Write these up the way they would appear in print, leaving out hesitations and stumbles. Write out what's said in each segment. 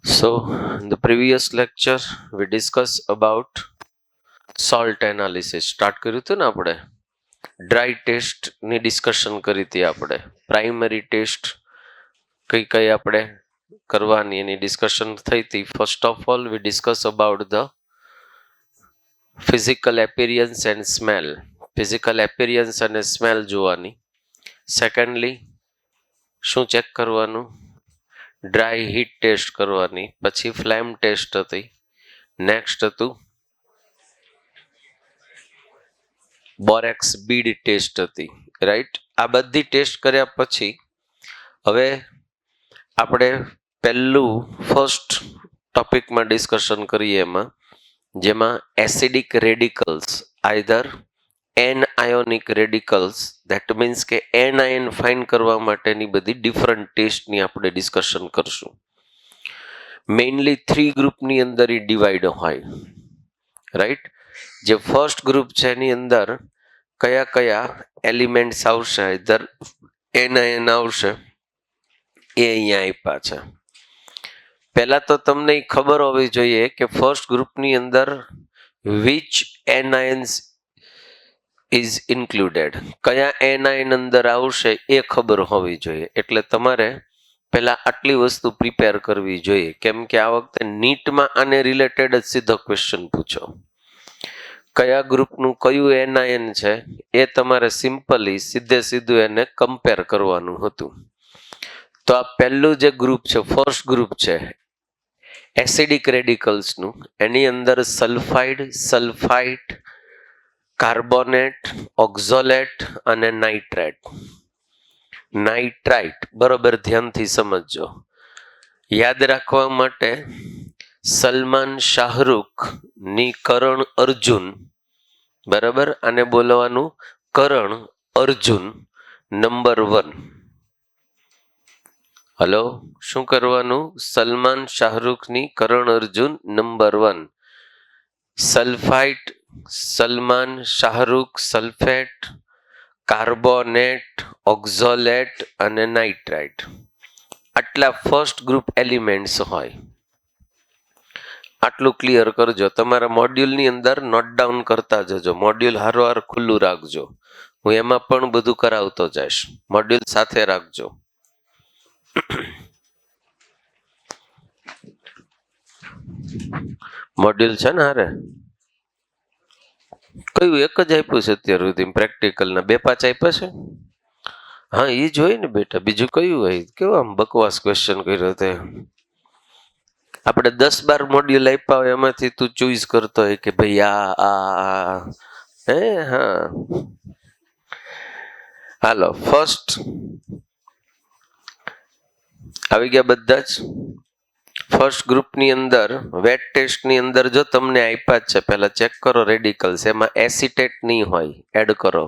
So, in the previous lecture, we discussed about salt analysis. Start કર્યું હતું ને આપણે ડ્રાય ટેસ્ટની ડિસ્કશન કરી હતી આપણે. પ્રાઇમરી ટેસ્ટ કઈ કઈ આપણે કરવાની એની ડિસ્કશન થઈ હતી. First of all we discuss about the physical appearance and smell. Physical appearance અને સ્મેલ જોવાની. સેકન્ડલી શું ચેક કરવાનું? ડ્રાય હીટ ટેસ્ટ કરવાની. પછી ફ્લેમ ટેસ્ટ હતી. નેક્સ્ટ હતું બોરેક્સ બીડ ટેસ્ટ હતી. રાઈટ, આ બધી ટેસ્ટ કર્યા પછી હવે આપણે પહેલું ફર્સ્ટ ટોપિકમાં ડિસ્કશન કરીએ એમાં, જેમાં acidic radicals either anionic radicals, that means કે એન આયન ફાઇન્ડ કરવા માટેની બધી ડિફરન્ટ ટેસ્ટની આપણે ડિસ્કશન કરશું. મેઇનલી 3 ગ્રુપની અંદર એ ડિવાઈડ હોય. રાઈટ, જે ફર્સ્ટ ગ્રુપ છે એની અંદર કયા કયા એલિમેન્ટ્સ આવશે, ઇધર એન આયન આવશે, એ અહીંયા આપ્યા છે. પહેલા તો તમને ખબર હોવી જોઈએ કે ફર્સ્ટ ગ્રુપની અંદર which anions is included, કયા એન આયન અંદર આવશે એ ખબર હોવી જોઈએ. એટલે તમારે પહેલા આટલી વસ્તુ પ્રિપેર કરવી જોઈએ, કેમ કે આ વખતે નીટમાં આને રિલેટેડ જ સીધો ક્વેશ્ચન પૂછો. કયા ગ્રુપનું કયું એન આયન છે એ તમારે સિમ્પલી સીધું એને કમ્પેર કરવાનું હતું. તો આ પહેલું જે ગ્રુપ છે, ફર્સ્ટ ગ્રુપ છે એસિડિક રેડિકલ્સનું, એની અંદર સલ્ફાઇડ, સલ્ફાઇટ, કાર્બોનેટ, ઓક્ઝોલેટ અને નાઇટ્રેટ. નાઇટ્રાઇટ બરોબર ધ્યાનથી સમજજો. યાદ રાખવા માટે સલમાન શાહરૂખ ની કરણ અર્જુન, બરાબર, આને બોલવાનું કરણ અર્જુન નંબર 1. હલો, શું કરવાનું? સલમાન શાહરૂખની Karan Arjun number 1. Sulphite, Salman Shahrukh, sulphate, carbonate, oxalate અને નાઇટ્રાઇટ, આટલા ફર્સ્ટ ગ્રુપ એલિમેન્ટ્સ હોય. આટલું ક્લિયર કરજો. તમારા મોડ્યુલની અંદર નોટ ડાઉન કરતા જજો. મોડ્યુલ હારોહાર ખુલ્લું રાખજો. હું એમાં પણ બધું કરાવતો જઈશ. મોડ્યુલ સાથે રાખજો. મોડ્યુલ છે ને હારે? કયું એક જ આપ્યું છે અત્યાર સુધી પ્રેક્ટિકલના? 2-5 આપ્યા છે? હા, એ જ હોય ને બેટા, બીજું કયું હોય? કેવો આમ બકવાસ ક્વેશ્ચન કર્યો તે. આપણે 10-12 મોડ્યુલ આપ્યા હોય, એમાંથી તું ચોઈસ કરતો હોય કે ભાઈ આ હે. હા, હાલો, ફર્સ્ટ આવી ગયા બધા જ. ફર્સ્ટ ગ્રુપની અંદર વેટ ટેસ્ટની અંદર જો તમને આપ્યા જ છે, પહેલા ચેક કરો રેડિકલ્સ. એમાં એસિટેટ નહીં હોય, એડ કરો.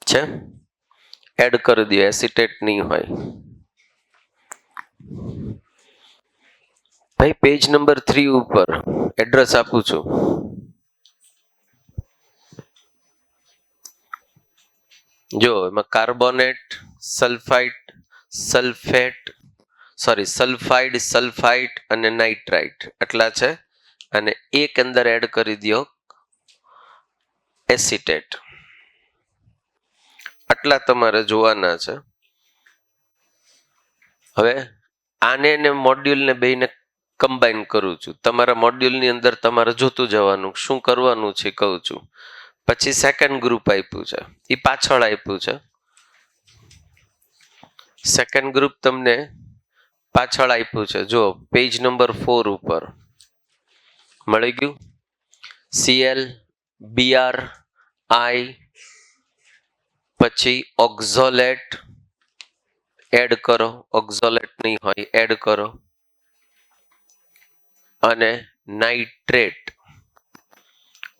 છે, એડ કરી દો. એસિટેટ નહીં હોય ભાઈ. પેજ નંબર 3 ઉપર એડ્રેસ આપું છું. જો એમાં કાર્બોનેટ, સલ્ફાઇટ, સલ્ફેટ, સલ્ફાઇડ, સલ્ફાઇટ અને નાઇટ્રાઇટ આટલા છે. અને એક અંદર એડ કરી દો એસિટેટ. આટલા તમારે જોવાના છે. હવે આને ને મોડ્યુલને બેને કમ્બાઈન કરું છું. તમારા મોડ્યુલની અંદર તમારે જોતું જવાનું શું કરવાનું છે કહું છું. પછી સેકન્ડ ગ્રુપ આપ્યું છે, એ પાછળ આપ્યું છે. સેકન્ડ ગ્રુપ તમને પાછળ આપ્યું છે. જો પેજ નંબર 4 ઉપર મળી ગયું. Cl, Br, I, પછી ઓક્ઝોલેટ એડ કરો. ઓક્ઝોલેટ નહીં હોય, એડ કરો. અને નાઇટ્રેટ,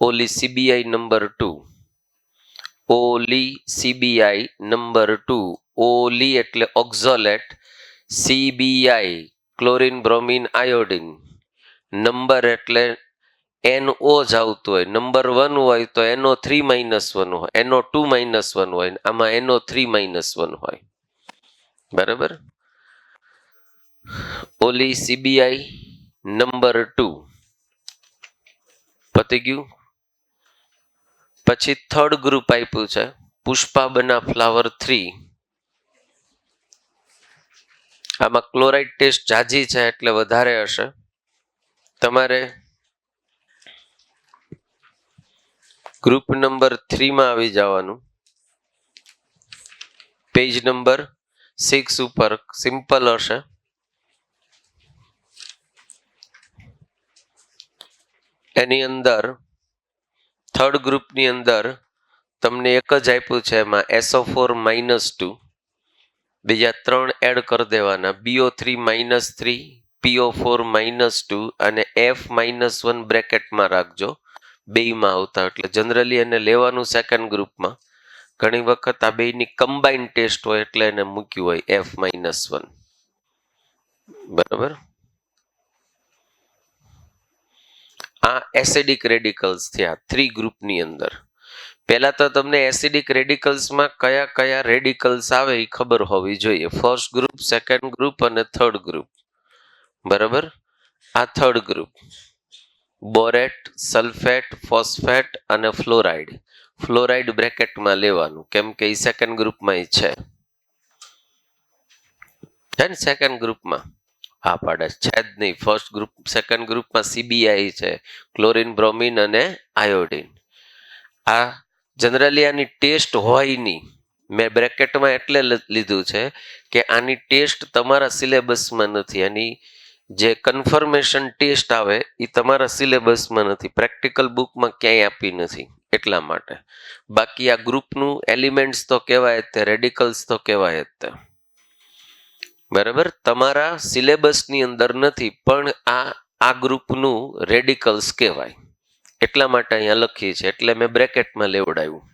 ઓલી CBI નંબર 2, ઓલી CBI નંબર 2. ઓલી એટલે ઓક્ઝોલેટ, CBI chlorine bromine iodine, number એટલે NO જ આવતું હોય. નંબર 1 હોય તો NO3-1 હોય, NO2-1 હોય, આમાં NO3-1 હોય. બરાબર. ઓલી CBI નંબર 2 પતી ગયું. પછી થર્ડ ગ્રુપ આપ્યું છે પુષ્પાબના ફ્લાવર 3. આમાં ક્લોરાઇડ ટેસ્ટ જાજી છે એટલે વધારે હશે. તમારે ગ્રુપ નંબર 3 માં આવી જવાનું. પેજ નંબર 6 ઉપર સિમ્પલ હશે. એની અંદર થર્ડ ગ્રુપની અંદર તમને એક જ આપ્યું છે, એમાં SO4-2 બીજા 3 એડ કરી દેવાના, BO3-3 PO4-2 અને F-1 બ્રેકેટમાં રાખજો, બેયમાં આવતા. એટલે જનરલી એને લેવાનું સેકન્ડ ગ્રુપમાં. ઘણી વખત આ બેયની કમ્બાઇન ટેસ્ટ હોય એટલે એને મૂક્યું હોય F-1. બરાબર. આ એસિડિક રેડિકલ્સ થયા 3 ગ્રુપની અંદર. પહેલા તો તમને એસિડિક રેડિકલ્સમાં કયા કયા રેડિકલ્સ આવે એ ખબર હોવી જોઈએ. ફર્સ્ટ ગ્રુપ, સેકન્ડ ગ્રુપ અને થર્ડ ગ્રુપ. બરાબર. આ થર્ડ ગ્રુપ બોરેટ, સલ્ફેટ, ફોસ્ફેટ અને ફ્લોરાઇડ. ફ્લોરાઇડ બ્રેકેટમાં લેવાનું કેમ કે એ સેકન્ડ ગ્રુપમાં છે ને સેકન્ડ ગ્રુપમાં આ પાડે છે જ નહીં. ફર્સ્ટ ગ્રુપ, સેકન્ડ ગ્રુપમાં CBI છે, ક્લોરીન, બ્રોમિન અને આયોડિન. આ જનરલી આની ટેસ્ટ હોય નહીં. મેં બ્રેકેટમાં એટલે લીધું છે કે આની ટેસ્ટ તમારા સિલેબસમાં નથી. આની જે કન્ફર્મેશન ટેસ્ટ આવે એ તમારા સિલેબસમાં નથી, પ્રેક્ટિકલ બુકમાં ક્યાંય આપી નથી, એટલા માટે. બાકી આ ગ્રુપનું એલિમેન્ટ્સ તો કહેવાય જ તે, રેડિકલ્સ તો કહેવાય જ તે. બરાબર. તમારા સિલેબસની અંદર નથી પણ આ ગ્રુપનું રેડિકલ્સ કહેવાય, એટલા માટે અહીંયા લખી છે, એટલે મેં બ્રેકેટમાં લેવડાવ્યું.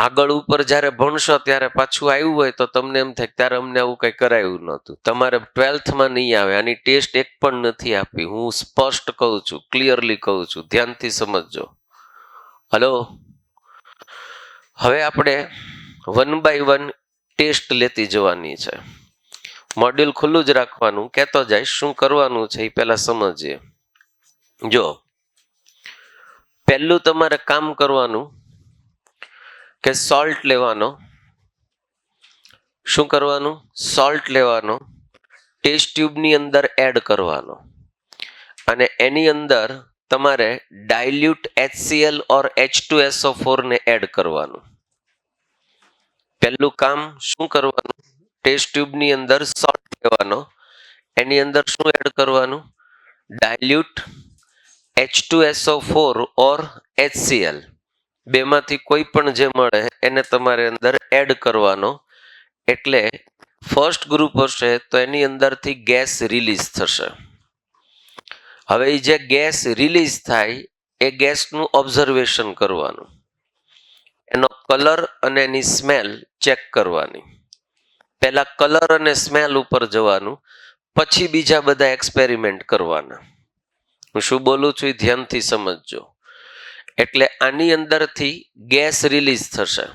આગળ ઉપર જ્યારે ભણશો ત્યારે પાછું આવ્યું હોય તો તમને એમ થાય ત્યારે અમને આવું કંઈ કરાયું નહોતું. તમારે 12થમાં નહીં આવે. આની ટેસ્ટ એક પણ નથી આપી. હું સ્પષ્ટ કહું છું, ક્લિયરલી કહું છું, ધ્યાનથી સમજજો. હલો, હવે આપણે 1 by 1 ટેસ્ટ લેતી જવાની છે. મોડ્યુલ ખુલ્લું જ રાખવાનું, કહેતો જાય શું કરવાનું છે એ પહેલા સમજીએ. જો પહેલું તમારે કામ કરવાનું કે સોલ્ટ લેવાનો. શું કરવાનું? સોલ્ટ લેવાનો, ટેસ્ટ ટ્યુબની અંદર એડ કરવાનો અને એની અંદર તમારે ડાયલ્યુટ HCl ઓર H2SO4 ને એડ કરવાનું. પહેલું કામ શું કરવાનું? ટેસ્ટ ટ્યુબની અંદર સોલ્ટ લેવાનો, એની અંદર શું એડ કરવાનું? ડાયલ્યુટ H2SO4 ઓર HCl, બેમાંથી કોઈ પણ જે મળે એને તમારે અંદર એડ કરવાનો. એટલે ફર્સ્ટ ગ્રુપ હશે તો એની અંદરથી ગેસ રિલીઝ થશે. હવે એ જે ગેસ રિલીઝ થાય એ ગેસનું ઓબ્ઝર્વેશન કરવાનું, એનો કલર અને એની સ્મેલ ચેક કરવાની. પહેલા કલર અને સ્મેલ ઉપર જવાનું, પછી બીજા બધા એક્સપેરિમેન્ટ કરવાના. હું શું બોલું છું એ ધ્યાનથી સમજજો. એટલે આની અંદરથી ગેસ રિલીઝ થશે.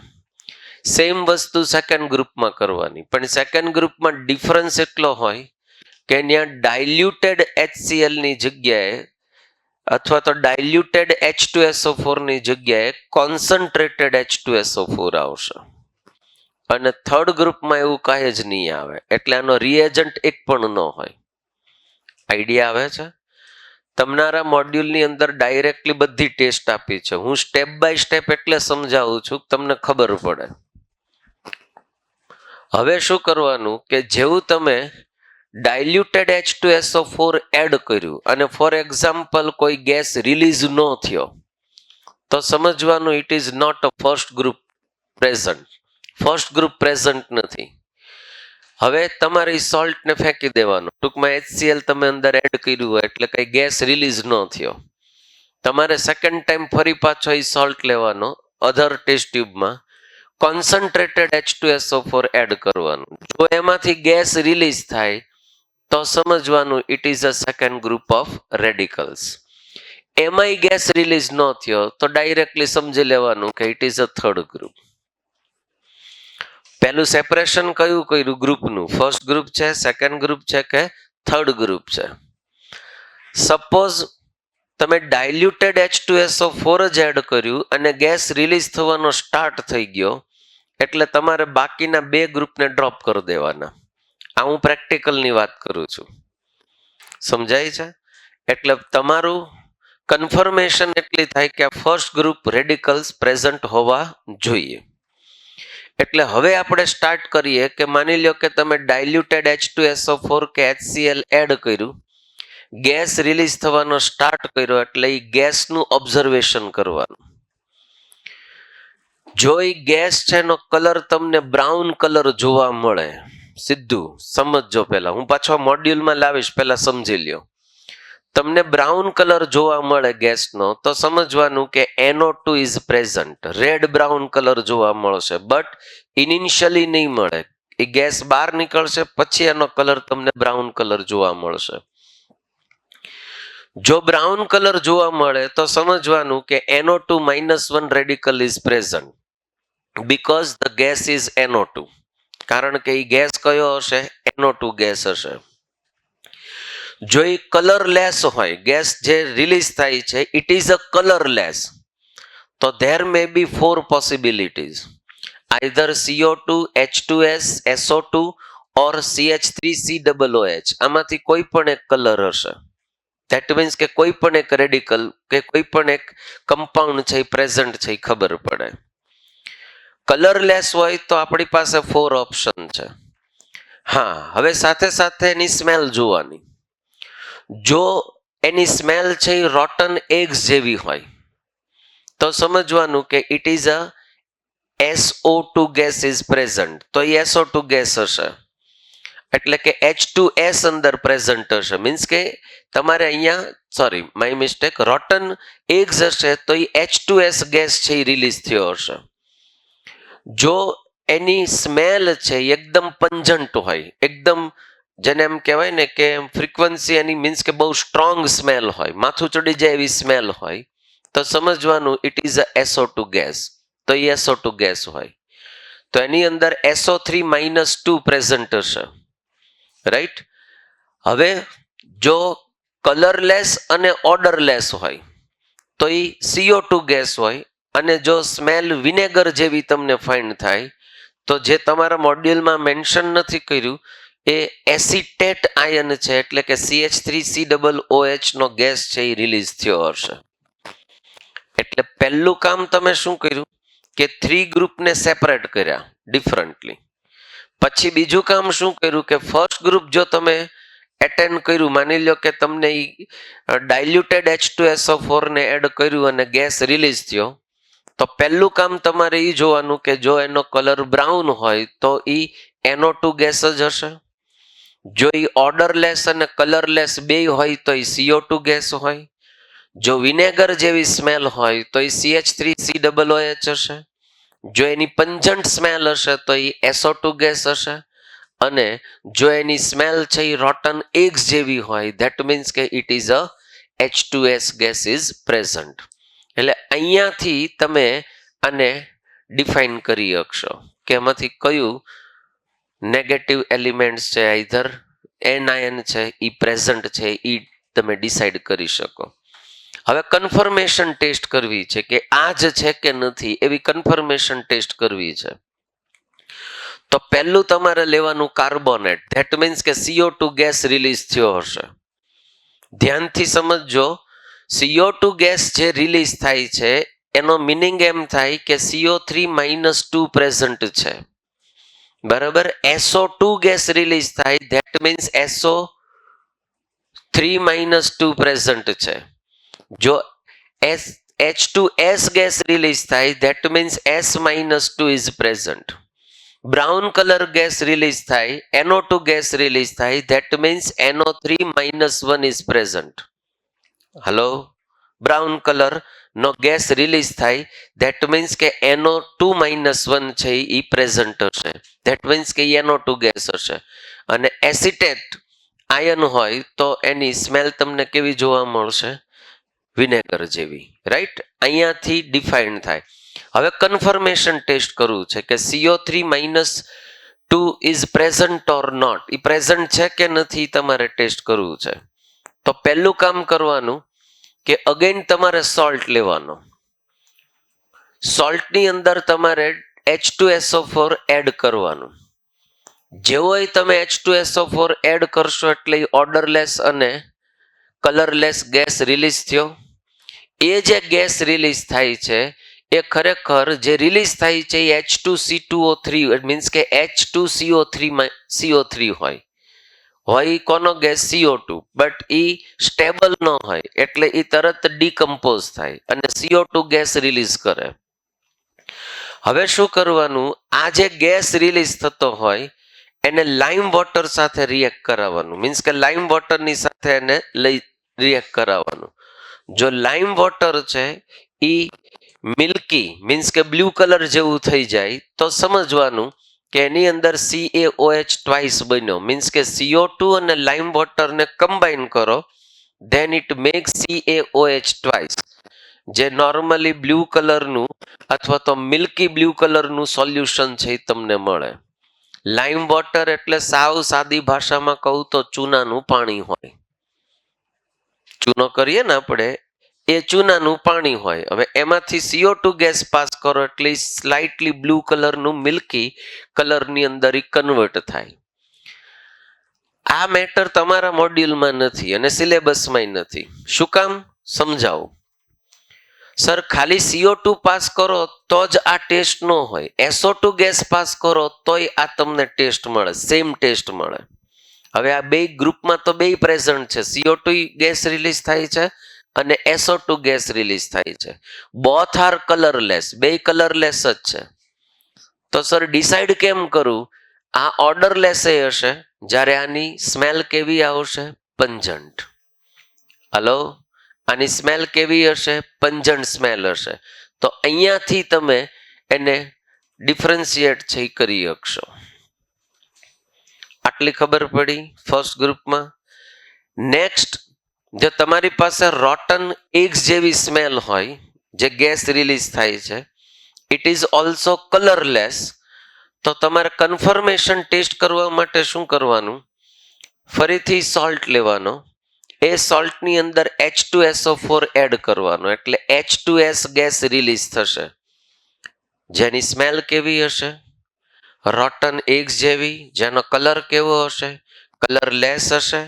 સેમ વસ્તુ સેકન્ડ ગ્રુપમાં કરવાની, પણ સેકન્ડ ગ્રુપમાં ડિફરન્સ એટલો હોય કે ત્યાં ડાયલ્યુટેડ HCl ની જગ્યાએ અથવા તો ડાયલ્યુટેડ H2SO4 ની જગ્યાએ કોન્સન્ટ્રેટેડ H2SO4 આવશે. અને થર્ડ ગ્રુપમાં એવું કાંઈ જ નહીં આવે. એટલે આનો રિએજન્ટ એક પણ ન હોય. આઈડિયા આવે છે? તમારા મોડ્યુલની અંદર ડાયરેક્ટલી બધી ટેસ્ટ આપી છે. હું સ્ટેપ બાય સ્ટેપ એટલે સમજાવું છું તમને ખબર પડે. હવે શું કરવાનું કે જેવું તમે ડાયલ્યુટેડ H2SO4 એડ કર્યું અને ફોર એક્ઝામ્પલ કોઈ ગેસ રિલીઝ ન થયો તો સમજવાનું it is not a first group present. First group present નથી. હવે તમારે સોલ્ટને ફેંકી દેવાનું. ટૂંકમાં HCl તમે અંદર એડ કર્યું હોય એટલે કઈ ગેસ રિલીઝ ન થયો. તમારે સેકન્ડ ટાઈમ ફરી પાછો એ સોલ્ટ લેવાનો, અધર ટેસ્ટ ટ્યુબમાં કોન્સન્ટ્રેટેડ H2SO4 એડ કરવાનું. જો એમાંથી ગેસ રિલીઝ થાય તો સમજવાનું it is a second group of radicals. એમાંય ગેસ રિલીઝ ન થયો તો ડાયરેક્ટલી સમજી લેવાનું કે it is a third group. પહેલું સેપરેશન કયું કર્યું ગ્રુપનું? ફર્સ્ટ ગ્રુપ છે, સેકન્ડ ગ્રુપ છે કે થર્ડ ગ્રુપ છે? સપોઝ તમે ડાયલ્યુટેડ H2SO4 જ એડ કર્યું અને ગેસ રિલીઝ થવાનો સ્ટાર્ટ થઈ ગયો, એટલે તમારે બાકીના બે ગ્રુપને ડ્રોપ કરી દેવાના. આ હું પ્રેક્ટિકલની વાત કરું છું, સમજાય છે? એટલે તમારું કન્ફર્મેશન એટલી થાય કે આ ફર્સ્ટ ગ્રુપ રેડિકલ્સ પ્રેઝન્ટ હોવા જોઈએ. એટલે હવે આપણે સ્ટાર્ટ કરીએ કે માની લો કે તમે ડાયલ્યુટેડ H2SO4 કે HCl એડ કર્યું, ગેસ રિલીઝ થવાનો સ્ટાર્ટ કર્યો, એટલે એ ગેસનું ઓબ્ઝર્વેશન કરવાનું. જો એ ગેસ છે એનો કલર તમને બ્રાઉન કલર જોવા મળે, સીધું સમજજો. પહેલા હું પાછો મોડ્યુલમાં લાવીશ, પહેલા સમજી લ્યો. તમને બ્રાઉન કલર જોવા મળે ગેસનો, તો સમજવાનું કે NO2 is present. Red brown colour જોવા મળશે, બટ ઇનિશિયલી નહીં મળે. એ ગેસ બહાર નીકળશે પછી એનો કલર તમને બ્રાઉન કલર જોવા મળશે. જો બ્રાઉન કલર જોવા મળે તો સમજવાનું કે NO2-1 radical is present because the gas is NO2. કારણ કે એ ગેસ કયો હશે? NO2 ગેસ હશે. જો એ કલરલેસ હોય, ગેસ જે રિલીઝ થાય છે ઇટ ઇઝ અ કલરલેસ, તો there may be 4 possibilities. Either CO2, H2S, SO2 or CH3COOH. આમાંથી કોઈ પણ એક કલર હશે. ધેટ મીન્સ કે કોઈ પણ એક રેડિકલ કે કોઈ પણ એક કમ્પાઉન્ડ છે એ પ્રેઝન્ટ છે, એ ખબર પડે. કલરલેસ હોય તો આપણી પાસે 4 ઓપ્શન છે. હા, હવે સાથે સાથે એની સ્મેલ જોવાની. જો એની સ્મેલ છે એ રોટન એગ્સ જેવી હોય તો સમજવાનું કે it is a SO2 gas is present. તો એ SO2 ગેસ હશે, એટલે કે H2S અંદર પ્રેઝન્ટ હશે. મીન્સ કે તમારે અહીંયા, sorry my mistake, rotten eggs હશે તો એ H2S ગેસ છે એ રિલીઝ થયો હશે. જો એની સ્મેલ છે એકદમ પંજન્ટ હોય, એકદમ જેને એમ કહેવાય ને કે ફ્રીક્વન્સી એની મીન્સ કે બહુ સ્ટ્રોંગ સ્મેલ હોય, માથું ચડી જાય એવી સ્મેલ હોય, તો સમજવાનું it is a SO2 gas. તો એ SO2 ગેસ હોય તો એની અંદર SO3-2 પ્રેઝન્ટ હશે, રાઈટ? હવે જો કલરલેસ અને ઓર્ડરલેસ હોય તો એ CO2 ગેસ હોય. અને જો સ્મેલ વિનેગર જેવી તમને ફાઇન્ડ થાય તો જે તમારા મોડ્યુલમાં મેન્શન નથી કર્યું એ એસિટેટ આયન છે, એટલે કે CH3COOH નો ગેસ છે એ રિલીઝ થયો હશે. એટલે પહેલું કામ તમે શું કર્યું કે 3 ગ્રુપને સેપરેટ કર્યા ડિફરન્ટલી. પછી બીજું કામ શું કર્યું કે ફર્સ્ટ ગ્રુપ જો તમે એટેન્ડ કર્યું, માની લો કે તમને ડાયલ્યુટેડ H2SO4 ને એડ કર્યું અને ગેસ રિલીઝ થયો, તો પહેલું કામ તમારે એ જોવાનું કે જો એનો કલર બ્રાઉન હોય તો એ NO2 ગેસ જ હશે. જો એ ઓર્ડરલેસ અને કલરલેસ બે હોય તો એ CO2 ગેસ હોય. જો વિનેગર જેવી સ્મેલ હોય તો એ CH3COOH હશે. જો એની પંજન્ટ સ્મેલ હશે તો એ SO2 ગેસ હશે. અને જો એની સ્મેલ છે એ રોટન એગ્સ જેવી હોય, ધેટ મીન્સ કે it is a H2S gas is present. એટલે અહીંયાથી તમે આને ડિફાઇન કરી શકશો કે એમાંથી કયું નેગેટિવ એલિમેન્ટ્સ છે, આઈધર એનાયન છે એ પ્રેઝન્ટ છે, એ તમે ડિસાઇડ કરી શકો. હવે કન્ફર્મેશન ટેસ્ટ કરવી છે કે આ જ છે કે નથી, એવી કન્ફર્મેશન ટેસ્ટ કરવી છે. તો પહેલું તમારે લેવાનું કાર્બોનેટ, ધેટ મીન્સ કે CO2 ગેસ રિલીઝ થયો હશે. ધ્યાનથી સમજજો, CO2 ગેસ જે રિલીઝ થાય છે એનો મિનિંગ એમ થાય કે CO3-2 પ્રેઝન્ટ છે, બરાબર? SO2 ગેસ રિલીઝ થાય, ધેટ મીન્સ SO3-2 પ્રેઝન્ટ છે. જો H2S ગેસ રિલીઝ થાય, that means S-2 is present. Brown colour gas release થાય, NO2 ગેસ રિલીઝ થાય, that means NO3-1 is present. Hello, brown colour નો gas release થાય, that means કે NO2-1 છે એ પ્રેઝન્ટ હશે, ધેટ મીન્સ કે NO2 ગેસ હશે. અને એસિટેટ આયન હોય તો એની સ્મેલ તમને કેવી જોવા મળશે? વિનેગર જેવી, રાઈટ? અહીંયાથી ડિફાઇન થાય. હવે કન્ફર્મેશન ટેસ્ટ કરવું છે કે CO3-2 is present or not, એ પ્રેઝન્ટ છે કે નથી તમારે ટેસ્ટ કરવું છે. તો પહેલું કામ કરવાનું કે અગેન તમારે સોલ્ટ લેવાનો. સોલ્ટની અંદર તમારે H2SO4 એડ કરવાનું. જેવો તમે H2SO4 એડ કરશો એટલે ઓર્ડરલેસ અને કલરલેસ ગેસ રિલીઝ થયો. એ જે ગેસ રિલીઝ થાય છે એ ખરેખર જે રિલીઝ થાય છે એ H2C2O3 મીન્સ કે H2CO3 હોય કોનો gas CO2, but A stable ન હોય એટલે એ તરત ડીકમ્પોઝ થાય અને CO2 ગેસ રિલીઝ કરે. હવે શું કરવાનું, આ જે ગેસ રિલીઝ થતો હોય એને લાઇમ વોટર સાથે રિએક્ટ કરાવવાનું. મીન્સ કે લાઇમ વોટરની સાથે એને રિએક્ટ કરાવવાનું. જો લાઇમ વોટર છે એ મિલ્કી મીન્સ કે બ્લુ કલર જેવું થઈ જાય તો સમજવાનું કે એની અંદર CaOH ટ્વાઇસ બન્યો. મીન્સ કે CO2 અને લાઇમ વોટરને કમ્બાઈન કરો, then it make CaOH twice, જે નોર્મલી બ્લુ કલરનું અથવા તો મિલ્કી બ્લુ કલરનું સોલ્યુશન છે એ તમને મળે. લાઇમ વોટર એટલે સાવ સાદી ભાષામાં કહું તો ચૂનાનું પાણી હોય. ચૂનો કરીએ ને આપણે એ ચૂનાનું પાણી હોય. હવે એમાંથી CO2 ગેસ પાસ કરો એટલે સ્લાઇટલી બ્લુ કલરનું મિલ્કી કલરની અંદર કન્વર્ટ થાય. આ મેટર તમારા મોડ્યુલમાં નથી અને સિલેબસમાં નથી. શું કામ સમજાવું? સર ખાલી CO2 પાસ કરો તો જ આ ટેસ્ટ ન હોય, SO2 ગેસ પાસ કરો તોય આ તમને ટેસ્ટ મળે, સેમ ટેસ્ટ મળે. હવે આ બે ગ્રુપમાં તો બે પ્રેઝન્ટ છે, CO2 ગેસ રિલીઝ થાય છે અને SO2 ગેસ રિલીઝ થાય છે. બોથ આર કલરલેસ, બે કલરલેસ જ છે. તો સર ડિસાઈડ કેમ કરું? આ ઓર્ડરલેસ હશે જ્યારે આની સ્મેલ કેવી આવશે? પંજન્ટ. હલો, આની સ્મેલ કેવી હશે? પંજન્ટ સ્મેલ હશે. તો અહીંયાથી તમે એને ડિફરન્શિએટ છે કરી શકશો. આટલી ખબર પડી ફર્સ્ટ ગ્રુપમાં. નેક્સ્ટ, જો તમારી પાસે રોટન એગ્સ જેવી સ્મેલ હોય જે ગેસ રિલીઝ થાય છે, ઇટ ઇઝ ઓલ્સો કલરલેસ, તો તમારે કન્ફર્મેશન ટેસ્ટ કરવા માટે શું કરવાનું? ફરીથી સોલ્ટ લેવાનો. એ સોલ્ટની અંદર H2SO4 એડ કરવાનો એટલે H2S ગેસ રિલીઝ થશે, જેની સ્મેલ કેવી હશે? રોટન એગ્સ જેવી. જેનો કલર કેવો હશે? કલરલેસ હશે.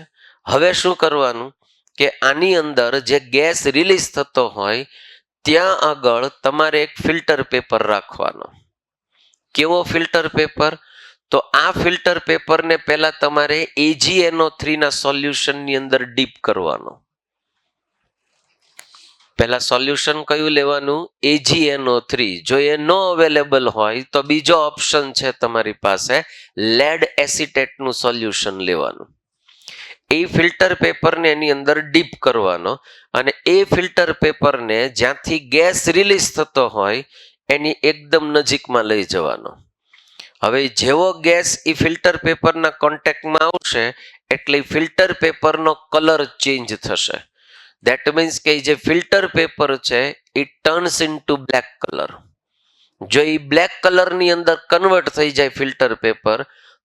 હવે શું કરવાનું કે આની અંદર જે ગેસ રિલીઝ થતો હોય ત્યાં આગળ તમારે એક ફિલ્ટર પેપર રાખવાનો. કેવો ફિલ્ટર પેપર? તો આ ફિલ્ટર પેપરને પહેલા તમારે AgNO3 ના સોલ્યુશનની અંદર ડીપ કરવાનો. પહેલા સોલ્યુશન કયું લેવાનું? AgNO3. જો એ નો અવેલેબલ હોય તો બીજો ઓપ્શન છે તમારી પાસે, લેડ એસિટેટનું સોલ્યુશન લેવાનું. એ ફિલ્ટર પેપરને એની અંદર ડીપ કરવાનો અને એ ફિલ્ટર પેપરને જ્યાંથી ગેસ રિલીઝ થતો હોય એની એકદમ નજીકમાં લઈ જવાનો. હવે જેવો ગેસ એ ફિલ્ટર પેપરના કોન્ટેક્ટમાં આવશે એટલે ફિલ્ટર પેપરનો કલર ચેન્જ થશે. ધેટ મીન્સ કે જે ફિલ્ટર પેપર છે એ ટર્ન્સ ઇન્ટુ બ્લેક કલર. જો એ બ્લેક કલરની અંદર કન્વર્ટ થઈ જાય ફિલ્ટર પેપર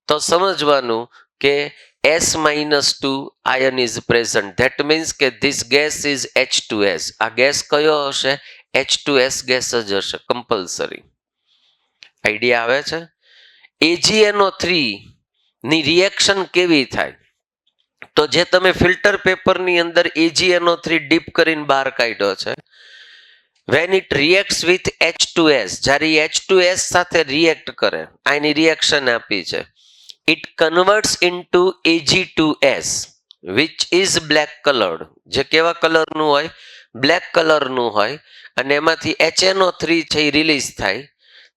તો સમજવાનું કે S-2 ion is present. That means કે ધીસ ગેસ ઇઝ H2S. આ ગેસ કયો હશે? H2S ગેસ જ હશે કમ્પલસરી. આઈડિયા આવે છે? AgNO3 ની રિએક્શન કેવી થાય? તો જે તમે ફિલ્ટર પેપરની અંદર AgNO3 ડીપ કરીને બહાર કાઢ્યો છે, when it reacts with H2S, જ્યારે H2S સાથે રિએક્ટ કરે, આની રિએક્શન આપી છે, it converts into Ag2S which is black colored. જે કેવા કલરનું હોય? બ્લેક કલરનું હોય અને એમાંથી HNO3 છે એ રિલીઝ થાય.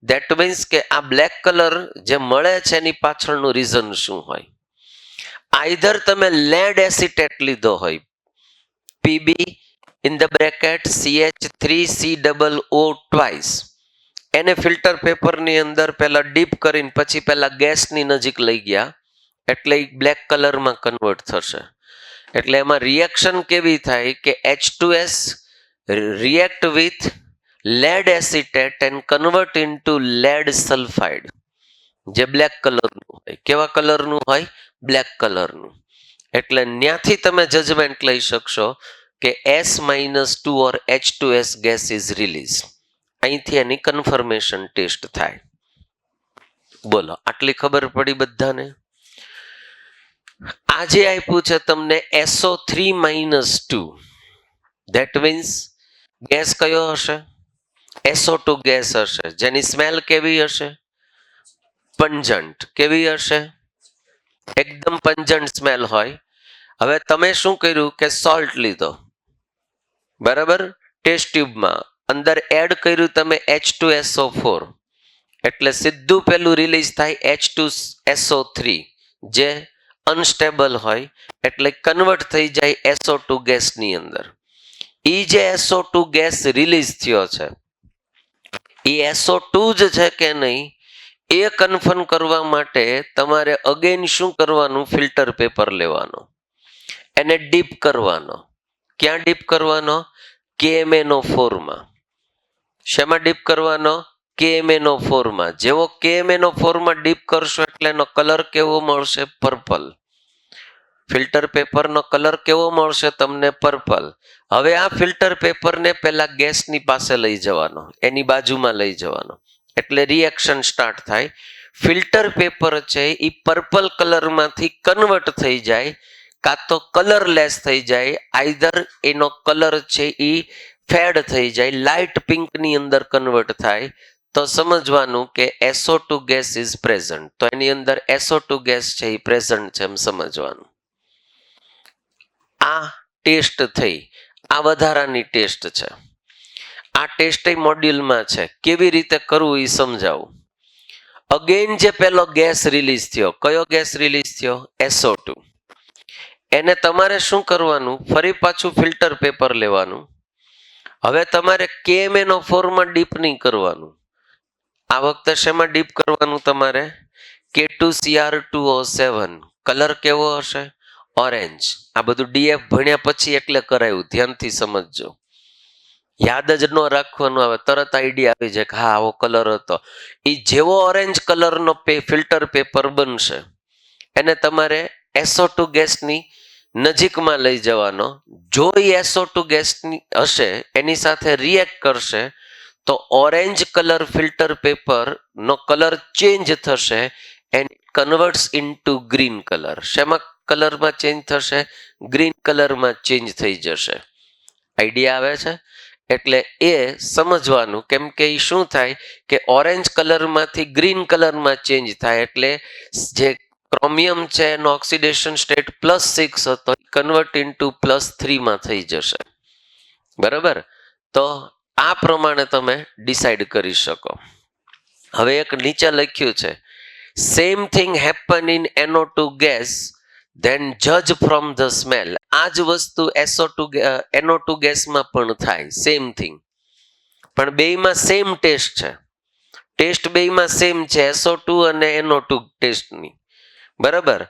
ધેટ મીન્સ કે આ બ્લેક કલર જે મળે છે એની પાછળનું રીઝન શું હોય? આઈધર તમે લેડ એસિટેટ લીધો હોય, Pb in the bracket CH3COO twice, એને ફિલ્ટર પેપરની અંદર પહેલા ડીપ કરીને પછી પહેલા ગેસની નજીક લઈ ગયા એટલે બ્લેક કલરમાં કન્વર્ટ થશે. એટલે એમાં રિએક્શન કેવી થાય કે H2S react with lead acetate and convert into lead sulfide, જે બ્લેક કલરનું હોય. કેવા કલરનું હોય? બ્લેક કલરનું. એટલે ત્યાંથી તમે જજમેન્ટ લઈ શકશો કે S-2 or H2S gas is release. અહીંથી એની કન્ફર્મેશન ટેસ્ટ થાય. બોલો, આટલી ખબર પડી બધાને? આજે આપ્યું છે તમને SO3-2, ધેટ મીન્સ ગેસ કયો હશે? SO2 ગેસ હશે, જેની સ્મેલ કેવી હશે? પંજન્ટ. કેવી હશે? એકદમ પંજન્ટ સ્મેલ હોય. હવે તમે શું કર્યું કે સોલ્ટ લીધો, બરાબર, ટેસ્ટ ટ્યુબમાં અંદર એડ કર્યું તમે H2SO4, એટલે સીધું પેલું રિલીઝ થાય H2SO3, જે અનસ્ટેબલ હોય, એટલે કન્વર્ટ થઈ જાય SO2 ગેસની અંદર. એ જે SO2 ગેસ રિલીઝ થયો છે એ SO2 જ છે કે નહીં એ કન્ફર્મ કરવા માટે તમારે અગેન શું કરવાનું? ફિલ્ટર પેપર લેવાનો, એને ડીપ કરવાનો. ક્યાં ડીપ કરવાનો? KMnO4માં. શેમાં ડીપ કરવાનો? KMnO4માં. જેવો KMnO4માં ડીપ કરશો એટલે એનો કલર કેવો મળશે? પર્પલ. ફિલ્ટર પેપરનો કલર કેવો મળશે તમને? પર્પલ. હવે આ ફિલ્ટર પેપરને પેલા ગેસની પાસે લઈ જવાનો, એની બાજુમાં લઈ જવાનો, એટલે રિએક્શન સ્ટાર્ટ થાય. ફિલ્ટર પેપર છે એ પર્પલ કલરમાંથી કન્વર્ટ થઈ જાય, કાં તો કલરલેસ થઈ જાય, આઈધર એનો કલર છે એ ફેડ થઈ જાય, લાઇટ પિંકની અંદર કન્વર્ટ થાય, તો સમજવાનું કે SO2 ગેસ ઇઝ પ્રેઝન્ટ. તો એની અંદર SO2 ગેસ છે એ પ્રેઝન્ટ છે એમ સમજવાનું. આ ટેસ્ટ થઈ, આ વધારાની ટેસ્ટ છે. આ ટેસ્ટ મોડ્યુલમાં છે. કેવી રીતે કરવું એ સમજાવું. અગેન જે પેલો ગેસ રિલીઝ થયો, કયો ગેસ રિલીઝ થયો? SO2. એને તમારે શું કરવાનું? ફરી પાછું ફિલ્ટર પેપર લેવાનું. હવે તમારે KMnO4માં ડીપ નહીં કરવાનું. આ વખતે શેમાં ડીપ કરવાનું? તમારે K2Cr2O7. કલર કેવો હશે? ઓરેન્જ. આ બધું DF ભણ્યા પછી એટલે કરાયું, ધ્યાનથી સમજજો. યાદ જ ન રાખવાનું આવે, તરત આઈડિયા આવી જાય કે હા આવો કલર હતો. એ જેવો ઓરેન્જ કલરનો ફિલ્ટર પેપર બનશે એને તમારે SO2 ગેસની નજીકમાં લઈ જવાનો. જો એ SO2 ગેસની હશે એની સાથે રિએક્ટ કરશે તો ઓરેન્જ કલર ફિલ્ટર પેપરનો કલર ચેન્જ થશે and converts into green colour. શેમાં કલરમાં ચેન્જ થશે? ગ્રીન કલરમાં ચેન્જ થઈ જશે. આઈડિયા આવે છે? એટલે એ સમજવાનું. કેમ કે એ શું થાય કે ઓરેન્જ કલરમાંથી ગ્રીન કલરમાં ચેન્જ થાય, એટલે જે ક્રોમિયમ છે એનો ઓક્સિડેશન સ્ટેટ +6 હતો, કન્વર્ટ ઇન્ટુ +3માં થઈ જશે. બરાબર? તો આ પ્રમાણે તમે ડિસાઈડ કરી શકો. હવે એક નીચે લખ્યું છે, same thing happen in NO2 gas, then જજ ફ્રોમ ધ સ્મેલ. આ જ વસ્તુ NO2 ગેસમાં પણ થાય, સેમ થિંગ. પણ બેયમાં સેમ ટેસ્ટ છે. ટેસ્ટ બેયમાં સેમ છે, SO2 અને NO2 ટેસ્ટની. બરાબર?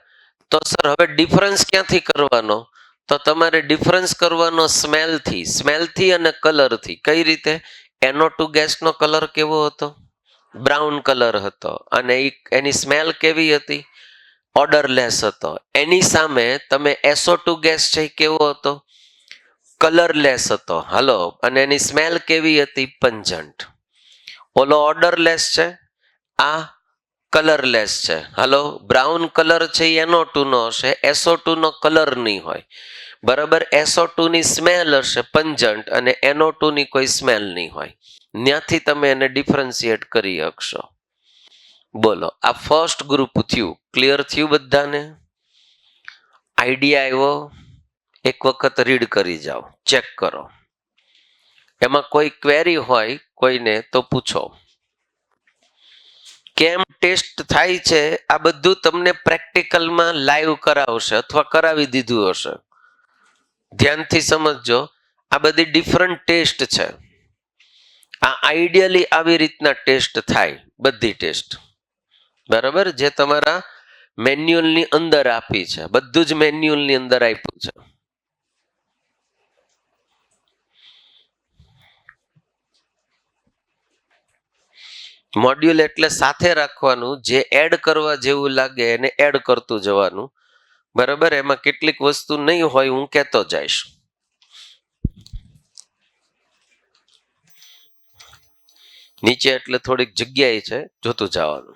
તો સર હવે ડિફરન્સ ક્યાંથી કરવાનો? તો તમારે ડિફરન્સ કરવાનો સ્મેલથી અને કલરથી. કઈ રીતે? NO2 ગેસનો કલર કેવો હતો? બ્રાઉન કલર હતો, અને એની સ્મેલ કેવી હતી? ઓર્ડરલેસ હતો. એની સામે તમે SO2 ગેસ છે કેવો હતો? કલરલેસ હતો. હલો, અને એની સ્મેલ કેવી હતી? પંજન્ટ. ઓલો ઓર્ડરલેસ છે, આ કલરલેસ છે. હલો, બ્રાઉન કલર છે એ NO2 નો હશે, SO2 નો કલર નહીં હોય. બરાબર? SO2 ની સ્મેલ હશે પંજન્ટ, અને NO2 ની કોઈ સ્મેલ નહીં હોય. ત્યાંથી તમે એને ડિફરન્શિએટ કરી શકશો. બોલો, આ ફર્સ્ટ ગ્રુપ થયું. ક્લિયર થયું બધાને? આઈડિયા આવ્યો? એક વખત રીડ કરી જાઓ, ચેક કરો. એમાં કોઈ ક્વેરી હોય કોઈને તો પૂછો. કેમ ટેસ્ટ થાય છે આ બધું તમને પ્રેક્ટિકલમાં લાઈવ કરાવશે અથવા કરાવી દીધું હશે. ધ્યાનથી સમજજો. આ બધી ડિફરન્ટ ટેસ્ટ છે. આ આઈડિયલી આવી રીતના ટેસ્ટ થાય, બધી ટેસ્ટ. બરાબર? જે તમારા મેન્યુઅલની અંદર આપી છે, બધું જ મેન્યુઅલની અંદર આપ્યું છે. મોડ્યુલ એટલે સાથે રાખવાનું, જે એડ કરવા જેવું લાગે એને એડ કરતું જવાનું, બરાબર. એમાં કેટલીક વસ્તુ નહીં હોય, હું કહેતો જઈશ. નીચે એટલે થોડીક જગ્યાએ છે, જોતું જવાનું.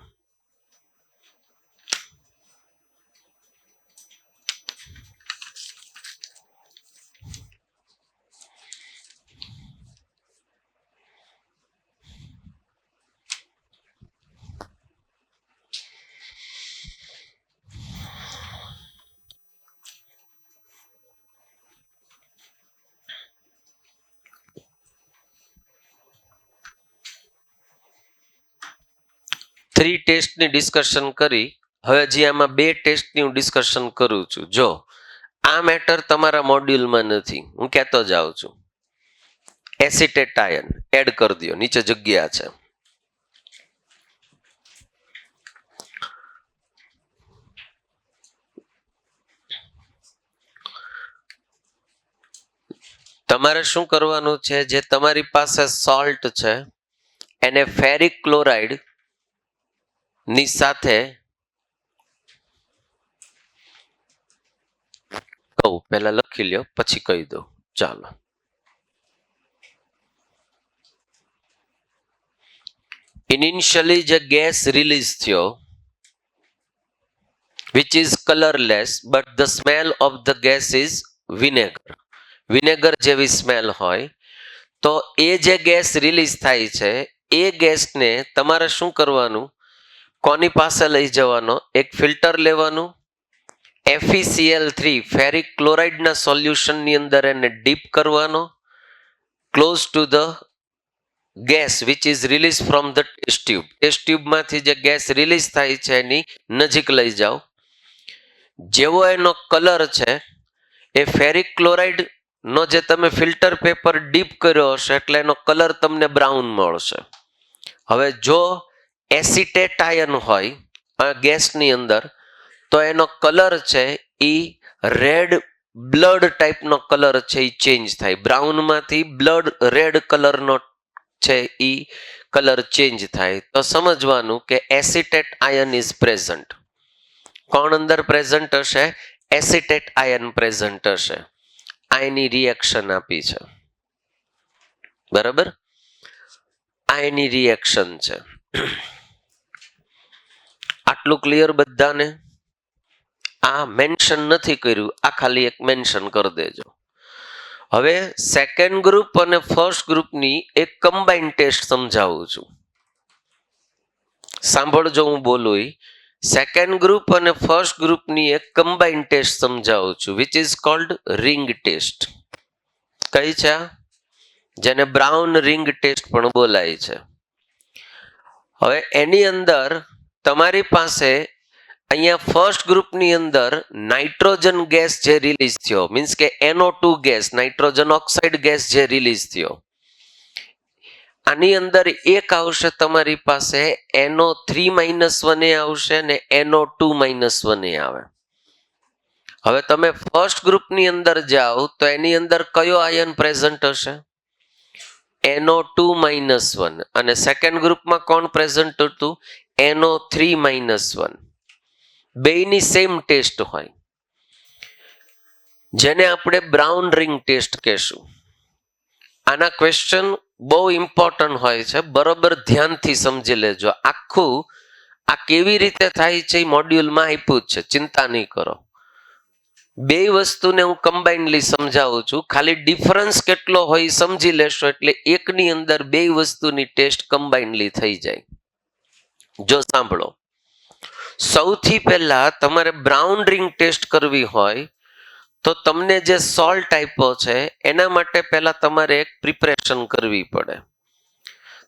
થ્રી ટેસ્ટની ડિસ્કશન કરી. હવે હજી આમાં 2 ટેસ્ટની હું ડિસ્કશન કરું છું. જો આ મેટર તમારા મોડ્યુલમાં નથી, હું કહેતો જાઉં છું. એસિટેટ આયન એડ કરી દો, નીચે જગ્યા છે. તમારે શું કરવાનું છે, જે તમારી પાસે સોલ્ટ છે એને ફેરિક ક્લોરાઇડ ની સાથે કહું, પહેલા લખી લ્યો પછી કહી દઉં. ચાલો, ઇનિશિયલી જે ગેસ રિલીઝ થયો which is colorless but the smell of the gas is vinegar. Vinegar જેવી સ્મેલ હોય તો એ જે ગેસ રિલીઝ થાય છે એ ગેસને તમારે શું કરવાનું, કોની પાસે લઈ જવાનો, એક ફિલ્ટર લેવાનું, FeCl3 ફેરિક ક્લોરાઇડના સોલ્યુશનની અંદર એને ડીપ કરવાનો, close to the gas which is release from the test tube. Test ટ્યુબમાંથી જે ગેસ રિલીઝ થાય છે એની નજીક લઈ જાઓ. જેવો એનો કલર છે એ ફેરિક ક્લોરાઇડ નો જે તમે ફિલ્ટર પેપર ડીપ કર્યો હશે એટલે એનો કલર તમને બ્રાઉન મળશે. હવે જો એસિટેટ આયન હોય આ ગેસની અંદર તો એનો કલર છે એ રેડ બ્લડ ટાઈપનો કલર છે, એ ચેન્જ થાય. બ્રાઉનમાંથી બ્લડ રેડ કલરનો છે એ કલર ચેન્જ થાય. તો સમજવાનું કે એસિટેટ આયન ઇઝ પ્રેઝન્ટ. કોણ અંદર પ્રેઝન્ટ હશે? એસિટેટ આયન પ્રેઝન્ટ હશે. આયની રિએક્શન આપી છે, બરાબર. આયની રિએક્શન છે. આટલું ક્લિયર બધાને? આ મેન્શન નથી કર્યું, આ ખાલી એક મેન્શન કરી દેજો. હવે સેકન્ડ ગ્રુપ અને ફર્સ્ટ ગ્રુપની એક કમ્બાઇન ટેસ્ટ સમજાવું છું. સાંભળજો હું બોલું. સેકન્ડ ગ્રુપ અને ફર્સ્ટ ગ્રુપની એક કમ્બાઇન ટેસ્ટ સમજાવું છું which is called ring test. કઈ છે? જેને બ્રાઉન રિંગ ટેસ્ટ પણ બોલાય છે. હવે એની અંદર તમારી પાસે અહીંયા ફર્સ્ટ ગ્રુપની અંદર નાઇટ્રોજન ગેસ જે રિલીઝ થયો, મીન્સ કે NO2 gas, nitrogen oxide gas જે રિલીઝ થયો, આની અંદર એક આવશે તમારી પાસે NO3-1 આવશે ને NO2-1 આવે. હવે તમે ફર્સ્ટ ગ્રુપની અંદર જાઓ તો એની અંદર કયો આયન પ્રેઝન્ટ હશે? NO2-1. અને સેકન્ડ ગ્રુપમાં કોણ પ્રેઝન્ટ હતું? NO3-1. બેયની સેમ ટેસ્ટ હોય, જેને આપણે બ્રાઉન રિંગ ટેસ્ટ કહેશું. આના ક્વેશ્ચન બહુ ઇમ્પોર્ટન્ટ હોય છે, બરોબર ધ્યાનથી સમજી લેજો. આખું આ કેવી રીતે થાય છે એ મોડ્યુલમાં આપ્યું જ છે, ચિંતા નહીં કરો. બે વસ્તુને હું કમ્બાઇનલી સમજાવું છું, ખાલી ડિફરન્સ કેટલો હોય સમજી લેશો એટલે એકની અંદર બે વસ્તુની ટેસ્ટ કમ્બાઇનલી થઈ જાય. જો સાંભળો, સૌથી પહેલા તમારે બ્રાઉન રિંગ ટેસ્ટ કરવી હોય તો તમને જે સોલ્ટ આપ્યો છે એના માટે પહેલા તમારે એક પ્રિપરેશન કરવી પડે.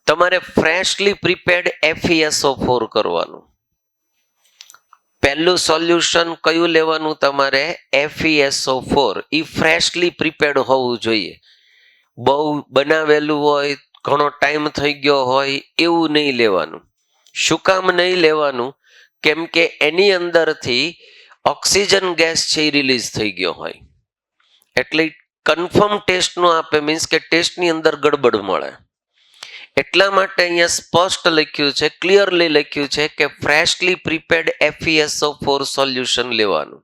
તમારે ફ્રેશલી પ્રિપેર્ડ FeSO4 કરવાનું. પહેલું સોલ્યુશન કયું લેવાનું? તમારે FeSO4. એ ફ્રેશલી પ્રિપેર્ડ હોવું જોઈએ. બહુ બનાવેલું હોય, ઘણો ટાઈમ થઈ ગયો હોય એવું નહીં લેવાનું. શું કામ નહીં લેવાનું? કેમ કે એની અંદરથી ઓક્સિજન ગેસ છે એ રિલીઝ થઈ ગયો હોય એટલે કન્ફર્મ ટેસ્ટ નો આપે, મીન્સ કે ટેસ્ટની અંદર ગડબડ મળે. એટલા માટે અહીંયા સ્પષ્ટ લખ્યું છે, ક્લિયરલી લખ્યું છે કે ફ્રેશલી પ્રિપેર્ડ FeSO4 સોલ્યુશન લેવાનું.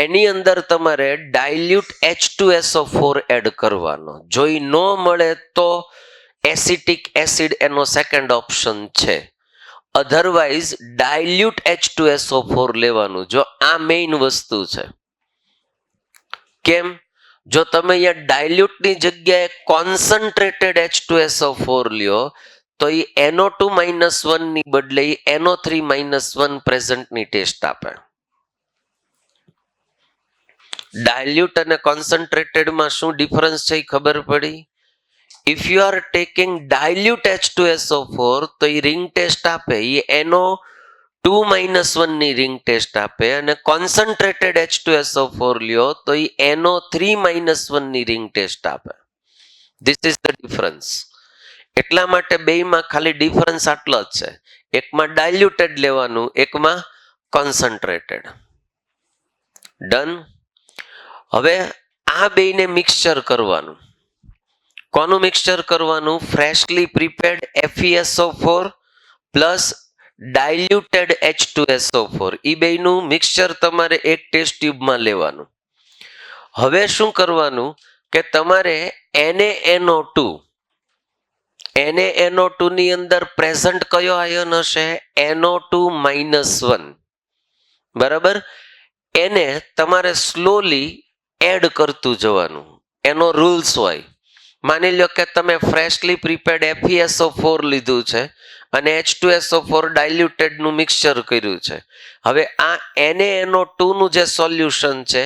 એની અંદર તમારે ડાયલ્યુટ H2SO4 એડ કરવાનો. જો એ ન મળે તો એસિટિક એસિડ એનો સેકન્ડ ઓપ્શન છે. અધરવાઇઝ ડાયલ્યુટ H2SO4 લેવાનું. જો આ મેઇન વસ્તુ છે. કેમ? જો તમે અહીંયા ડાયલ્યુટની જગ્યાએ કોન્સન્ટ્રેટેડ H2SO4 લ્યો તો એ NO2-1 ની બદલે NO3-1 પ્રેઝન્ટની ટેસ્ટ આપે. ડાયલ્યુટ અને કોન્સન્ટ્રેટેડમાં શું ડિફરન્સ છે એ ખબર પડી? If you are taking dilute H2SO4 તો એ રિંગ ટેસ્ટ આપે, એ NO2-1 ની રિંગ ટેસ્ટ આપે, અને કોન્સન્ટ્રેટેડ H2SO4 લ્યો તો એ NO3-1 ની રિંગ ટેસ્ટ આપે. This is the difference. એટલા માટે બેયમાં ખાલી ડિફરન્સ આટલો જ છે. એકમાં ડાયલ્યુટેડ લેવાનું, એકમાં કોન્સન્ટ્રેટેડ. ડન. હવે આ બેયને મિક્સચર કરવાનું. કોનું મિક્સચર કરવાનું? ફ્રેશલી પ્રિપેર્ડ FeSO4 પ્લસ ડાયલ્યુટેડ H2SO4. એ બેયનું મિક્સચર તમારે એક ટેસ્ટ ટ્યુબમાં લેવાનું. હવે શું કરવાનું કે તમારે NaNO2 ની અંદર પ્રેઝન્ટ કયો આયન હશે? NO2-1. બરાબર? એને તમારે સ્લોલી એડ કરતું જવાનું. એનો રૂલ્સ હોય. માની લો કે તમે ફ્રેશલી પ્રિપેર્ડ FeSO4 લીધું છે અને H2SO4 ડાયલ્યુટેડ નું મિક્સચર કર્યું છે. હવે આ NaNO2 નું જે સોલ્યુશન છે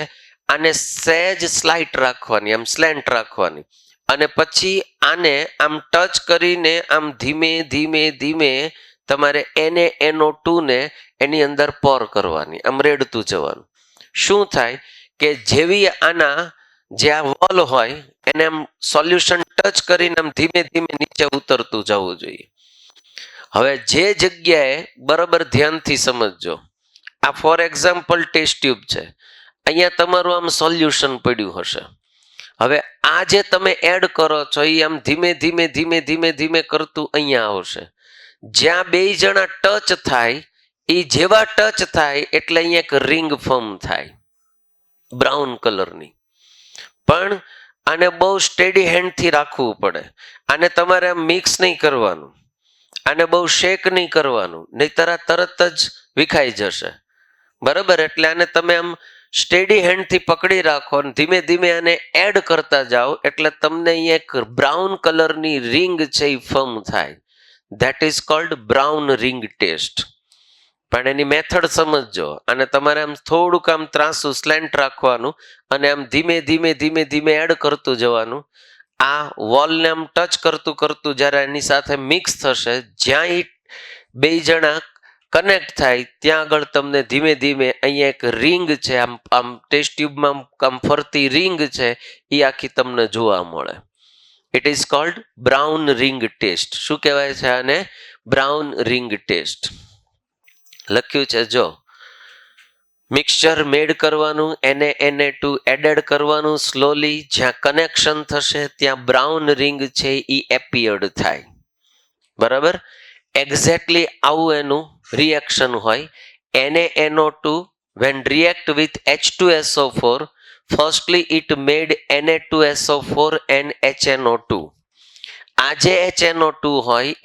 આને સહેજ સ્લાઇટ રાખવાની, આમ સ્લેન્ટ રાખવાની, અને પછી આને આમ ટચ કરીને આમ ધીમે ધીમે ધીમે તમારે NaNO2 ને એની અંદર પોર કરવાની, આમ રેડતું જવાનું. શું થાય કે જેવી આના જે આ વોલ હોય એને આમ સોલ્યુશન ટચ કરીને આમ ધીમે ધીમે નીચે ઉતરતું જવું જોઈએ. હવે જે જગ્યાએ બરાબર ધ્યાનથી સમજજો, આ ફોર એક્ઝામ્પલ ટેસ્ટ ટ્યુબ છે, અહીંયા તમારું આમ સોલ્યુશન પડ્યું હશે. હવે આ જે તમે એડ કરો છો એ આમ ધીમે ધીમે ધીમે ધીમે ધીમે કરતું અહીંયા આવશે. જ્યાં બે જણા ટચ થાય એ જેવા ટચ થાય એટલે અહીંયા એક રિંગ ફોર્મ થાય બ્રાઉન કલરની. પણ આને બહુ સ્ટેડી હેન્ડથી રાખવું પડે. આને તમારે મિક્સ નહીં કરવાનું, આને બહુ શેક નહીં કરવાનું, નહીંતર આ તરત જ વિખાઈ જશે. બરાબર? એટલે આને તમે આમ સ્ટેડી હેન્ડથી પકડી રાખો અને ધીમે ધીમે આને એડ કરતા જાઓ એટલે તમને અહીંયા એક બ્રાઉન કલરની રિંગ છે એ ફોર્મ થાય. That is called brown ring test. પણ એની મેથડ સમજજો. અને તમારે આમ થોડુંક આમ ત્રાસું સ્લેન્ટ રાખવાનું અને આમ ધીમે ધીમે ધીમે ધીમે એડ કરતું જવાનું. આ વોલને આમ ટચ કરતું કરતું જ્યારે એની સાથે મિક્સ થશે, જ્યાં એ બે જણા કનેક્ટ થાય ત્યાં આગળ તમને ધીમે ધીમે અહીંયા એક રિંગ છે, આમ ટેસ્ટ ટ્યુબમાં આમ ફરતી રિંગ છે એ આખી તમને જોવા મળે. It is called brown ring test. શું કહેવાય છે આને? Brown ring test. લખ્યું છે જો, મિક્સચર મેડ કરવાનું, Na2 એડેડ કરવાનું સ્લોલી, જ્યાં કનેક્શન થશે ત્યાં બ્રાઉન રિંગ છે એ એપિયર્ડ થાય. બરાબર? એક્ઝેક્ટલી આવું એનું રિએક્શન હોય. NaNO2 when react with H2SO4, firstly it made Na2SO4 and HNO2. આ જે HNO2 હોય એ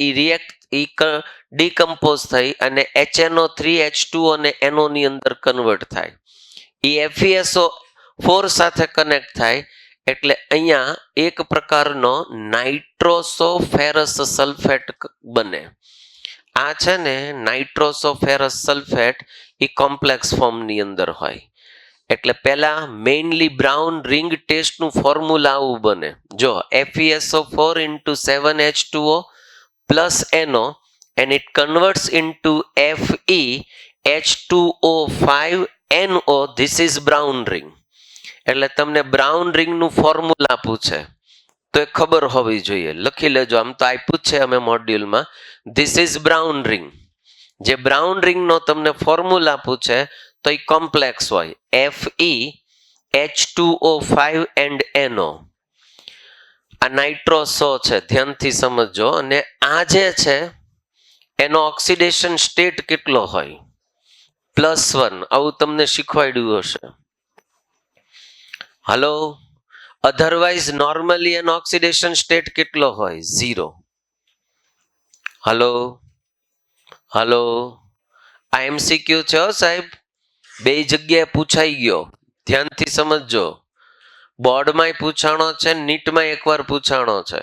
ડીકમ્પોઝ થઈ અને HNO3 H2O અને NO ની અંદર કન્વર્ટ થાય. એ FeSO4 સાથે કનેક્ટ થાય એટલે અહીંયા એક પ્રકારનો નાઇટ્રોસોફેરસ સલ્ફેટ બને. આ છે ને નાઇટ્રોસોફેરસ સલ્ફેટ એ કોમ્પ્લેક્સ ફોર્મની અંદર હોય. એટલે પહેલા મેઇનલી બ્રાઉન રિંગ ટેસ્ટનું ફોર્મ્યુલા આવું બને. જો FeSO4 into 7H2O plus NO and it converts into FeH2O5NO. This is brown ring. એટલે તમને બ્રાઉન રિંગનું ફોર્મ્યુલા પૂછે તો એ ખબર હોવી જોઈએ. લખી લેજો. આમ તો આપ્યું જ છે અમે મોડ્યુલમાં. This is brown ring. જે બ્રાઉન રિંગનો તમને ફોર્મ્યુલા પૂછે તો એ કોમ્પ્લેક્સ હોય, FeH2O5 and NO. આ નાઇટ્રોસો છે, ધ્યાનથી સમજજો. અને આ જે છે એનો ઓક્સિડેશન સ્ટેટ કેટલો હોય? +1. આવું તમને શીખવાડ્યું હશે. હલો, અધરવાઇઝ નોર્મલી એનો ઓક્સિડેશન સ્ટેટ કેટલો હોય? 0. હલો હલો, આ MCQ છે સાહેબ, બે જગ્યાએ પૂછાઈ ગયો, ધ્યાનથી સમજજો. બોર્ડમાં પૂછાણો છે, નીટમાં એકવાર પૂછાણો છે,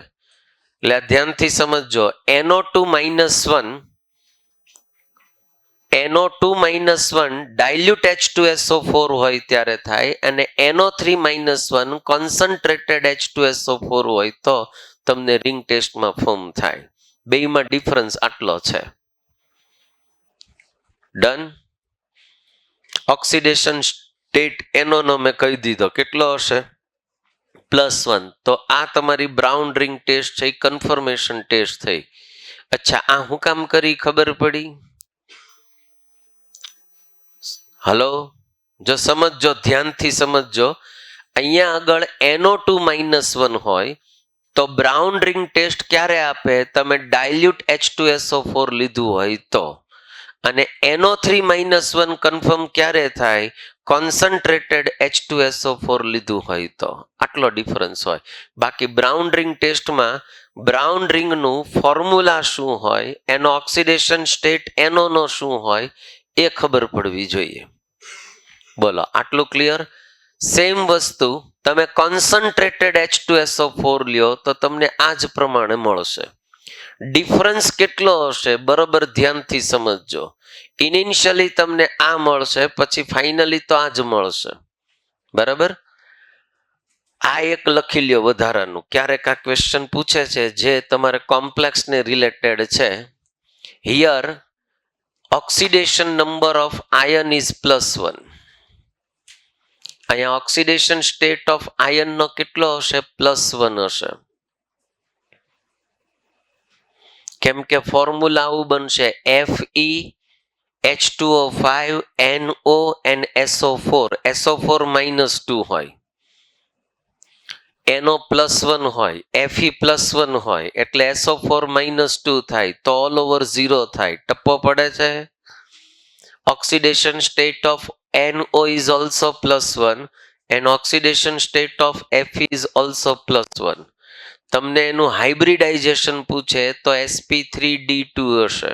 એટલે ધ્યાનથી સમજજો. NO2-1 ડાયલ્યુટ H2SO4 હોય ત્યારે થાય, અને NO3-1 કોન્સન્ટ્રેટેડ H2SO4 હોય તો તમને રિંગ ટેસ્ટમાં ફોર્મ થાય. બેયમાં ડિફરન્સ આટલો છે. ડન. ઓક્સિડેશન સ્ટેટ NO નો મેં કહી દીધો, કેટલો હશે? +1. તો આ તમારી બ્રાઉન રિંગ ટેસ્ટ છે, કન્ફર્મેશન ટેસ્ટ થઈ. અચ્છા, આ હું કામ કરી ખબર પડી? હલો, જો સમજજો, ધ્યાનથી સમજજો. અહીંયા આગળ NO2-1 હોય તો બ્રાઉન રિંગ ટેસ્ટ ક્યારે આપે? તમે ડાયલ્યુટ H2SO4 લીધું હોય તો. અને NO3-1 કન્ફર્મ ક્યારે થાય? કોન્સન્ટ્રેટેડ H2SO4 લીધું હોય તો. આટલો ડિફરન્સ હોય. બાકી બ્રાઉન રિંગ ટેસ્ટમાં બ્રાઉન રિંગનું ફોર્મ્યુલા શું હોય, એનો ઓક્સિડેશન સ્ટેટ NO નો શું હોય એ ખબર પડવી જોઈએ. બોલો, આટલું ક્લિયર? સેમ વસ્તુ તમે કોન્સન્ટ્રેટેડ H2SO4 લ્યો તો તમને આ જ પ્રમાણે મળશે. ડિફરન્સ કેટલો હશે? બરોબર ધ્યાનથી સમજજો. ઇનિશિયલી તમને આ મળશે, પછી ફાઇનલી તો આ જ મળશે. બરાબર? આ એક લખી લ્યો વધારાનું. ક્યારેક આ ક્વેશ્ચન પૂછે છે જે તમારે કોમ્પ્લેક્સ ને રિલેટેડ છે. Here oxidation number of ion is +1. અહીંયા ઓક્સિડેશન સ્ટેટ ઓફ આયન નો કેટલો હશે? +1 હશે. કેમ કે ફોર્મ્યુલા આવું બનશે, Fe H2O5 NO and SO4. SO4 -2 હોય, NO +1 હોય, Fe+1 હોય, એટલે SO4 -2 થાય તો ઓલ ઓવર 0 થાય. ટપ્પો પડે છે. Oxidation state of NO is also +1 and oxidation state of Fe is also +1. તમને એનું હાઇબ્રિડાઇઝેશન પૂછે તો sp3d2 હશે.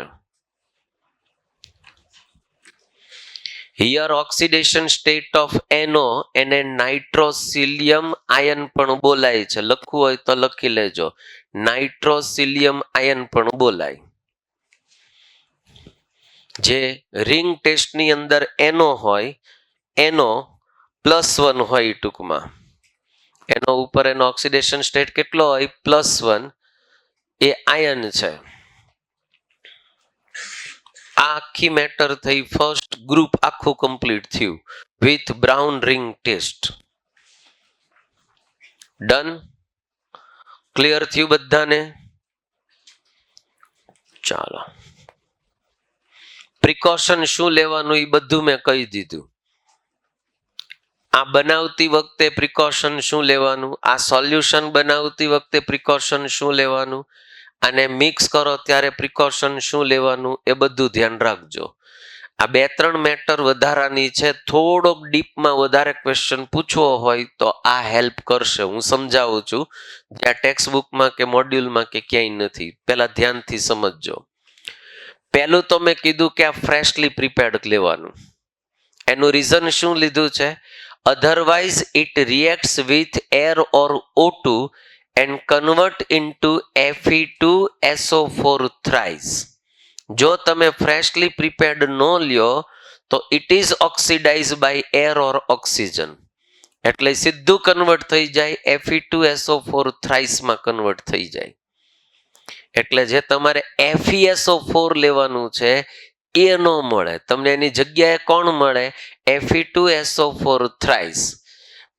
Here oxidation state of NO એને નાઇટ્રોસિલિયમ આયન પણ બોલાય છે. લખવું હોય તો લખી લેજો, નાઇટ્રોસિલિયમ આયન પણ બોલાય. જે રિંગ ટેસ્ટની અંદર NO હોય, NO +1 હોય ટૂંકમાં. એનો ઉપર એનો ઓક્સિડેશન સ્ટેટ કેટલો હોય? +1. એ આયન છે. આ આખી મેટર થઈ. ફર્સ્ટ ગ્રુપ આખું કમ્પ્લીટ થયું with brown ring test. Done? Clear થયું બધાને? ચાલો, પ્રિકોશન શું લેવાનું એ બધું મેં કહી દીધું. આ બનાવતી વખતે પ્રિકોશન શું લેવાનું, આ સોલ્યુશન બનાવતી વખતે પ્રિકોશન શું લેવાનું, અને મિક્સ કરો ત્યારે પ્રિકોશન શું લેવાનું, એ બધું ધ્યાન રાખજો. આ 2-3 મેટર વધારાની છે. થોડોક ડીપમાં વધારે ક્વેશ્ચન પૂછવો હોય તો આ હેલ્પ કરશે. હું સમજાવું છું, જ્યાં ટેક્સ્ટ બુકમાં કે મોડ્યુલમાં કે ક્યાંય નથી. પહેલા ધ્યાનથી સમજજો. પહેલું તો મેં કીધું કે આ ફ્રેશલી પ્રિપેર્ડ લેવાનું. એનું રીઝન શું લીધું છે? Otherwise it reacts with air or O2 and convert into Fe2SO4 thrice. જો તમે ફ્રેશલી પ્રિપેર્ડ ન લ્યો તો it is oxidise by air or oxygen, એટલે સીધું કન્વર્ટ થઈ જાય Fe2SO4 થ્રાઇસમાં કન્વર્ટ થઈ જાય. એટલે જે તમારે FeSO4 લેવાનું છે એ ન મળે તમને. એની જગ્યાએ કોણ મળે? Fe2SO4 thrice.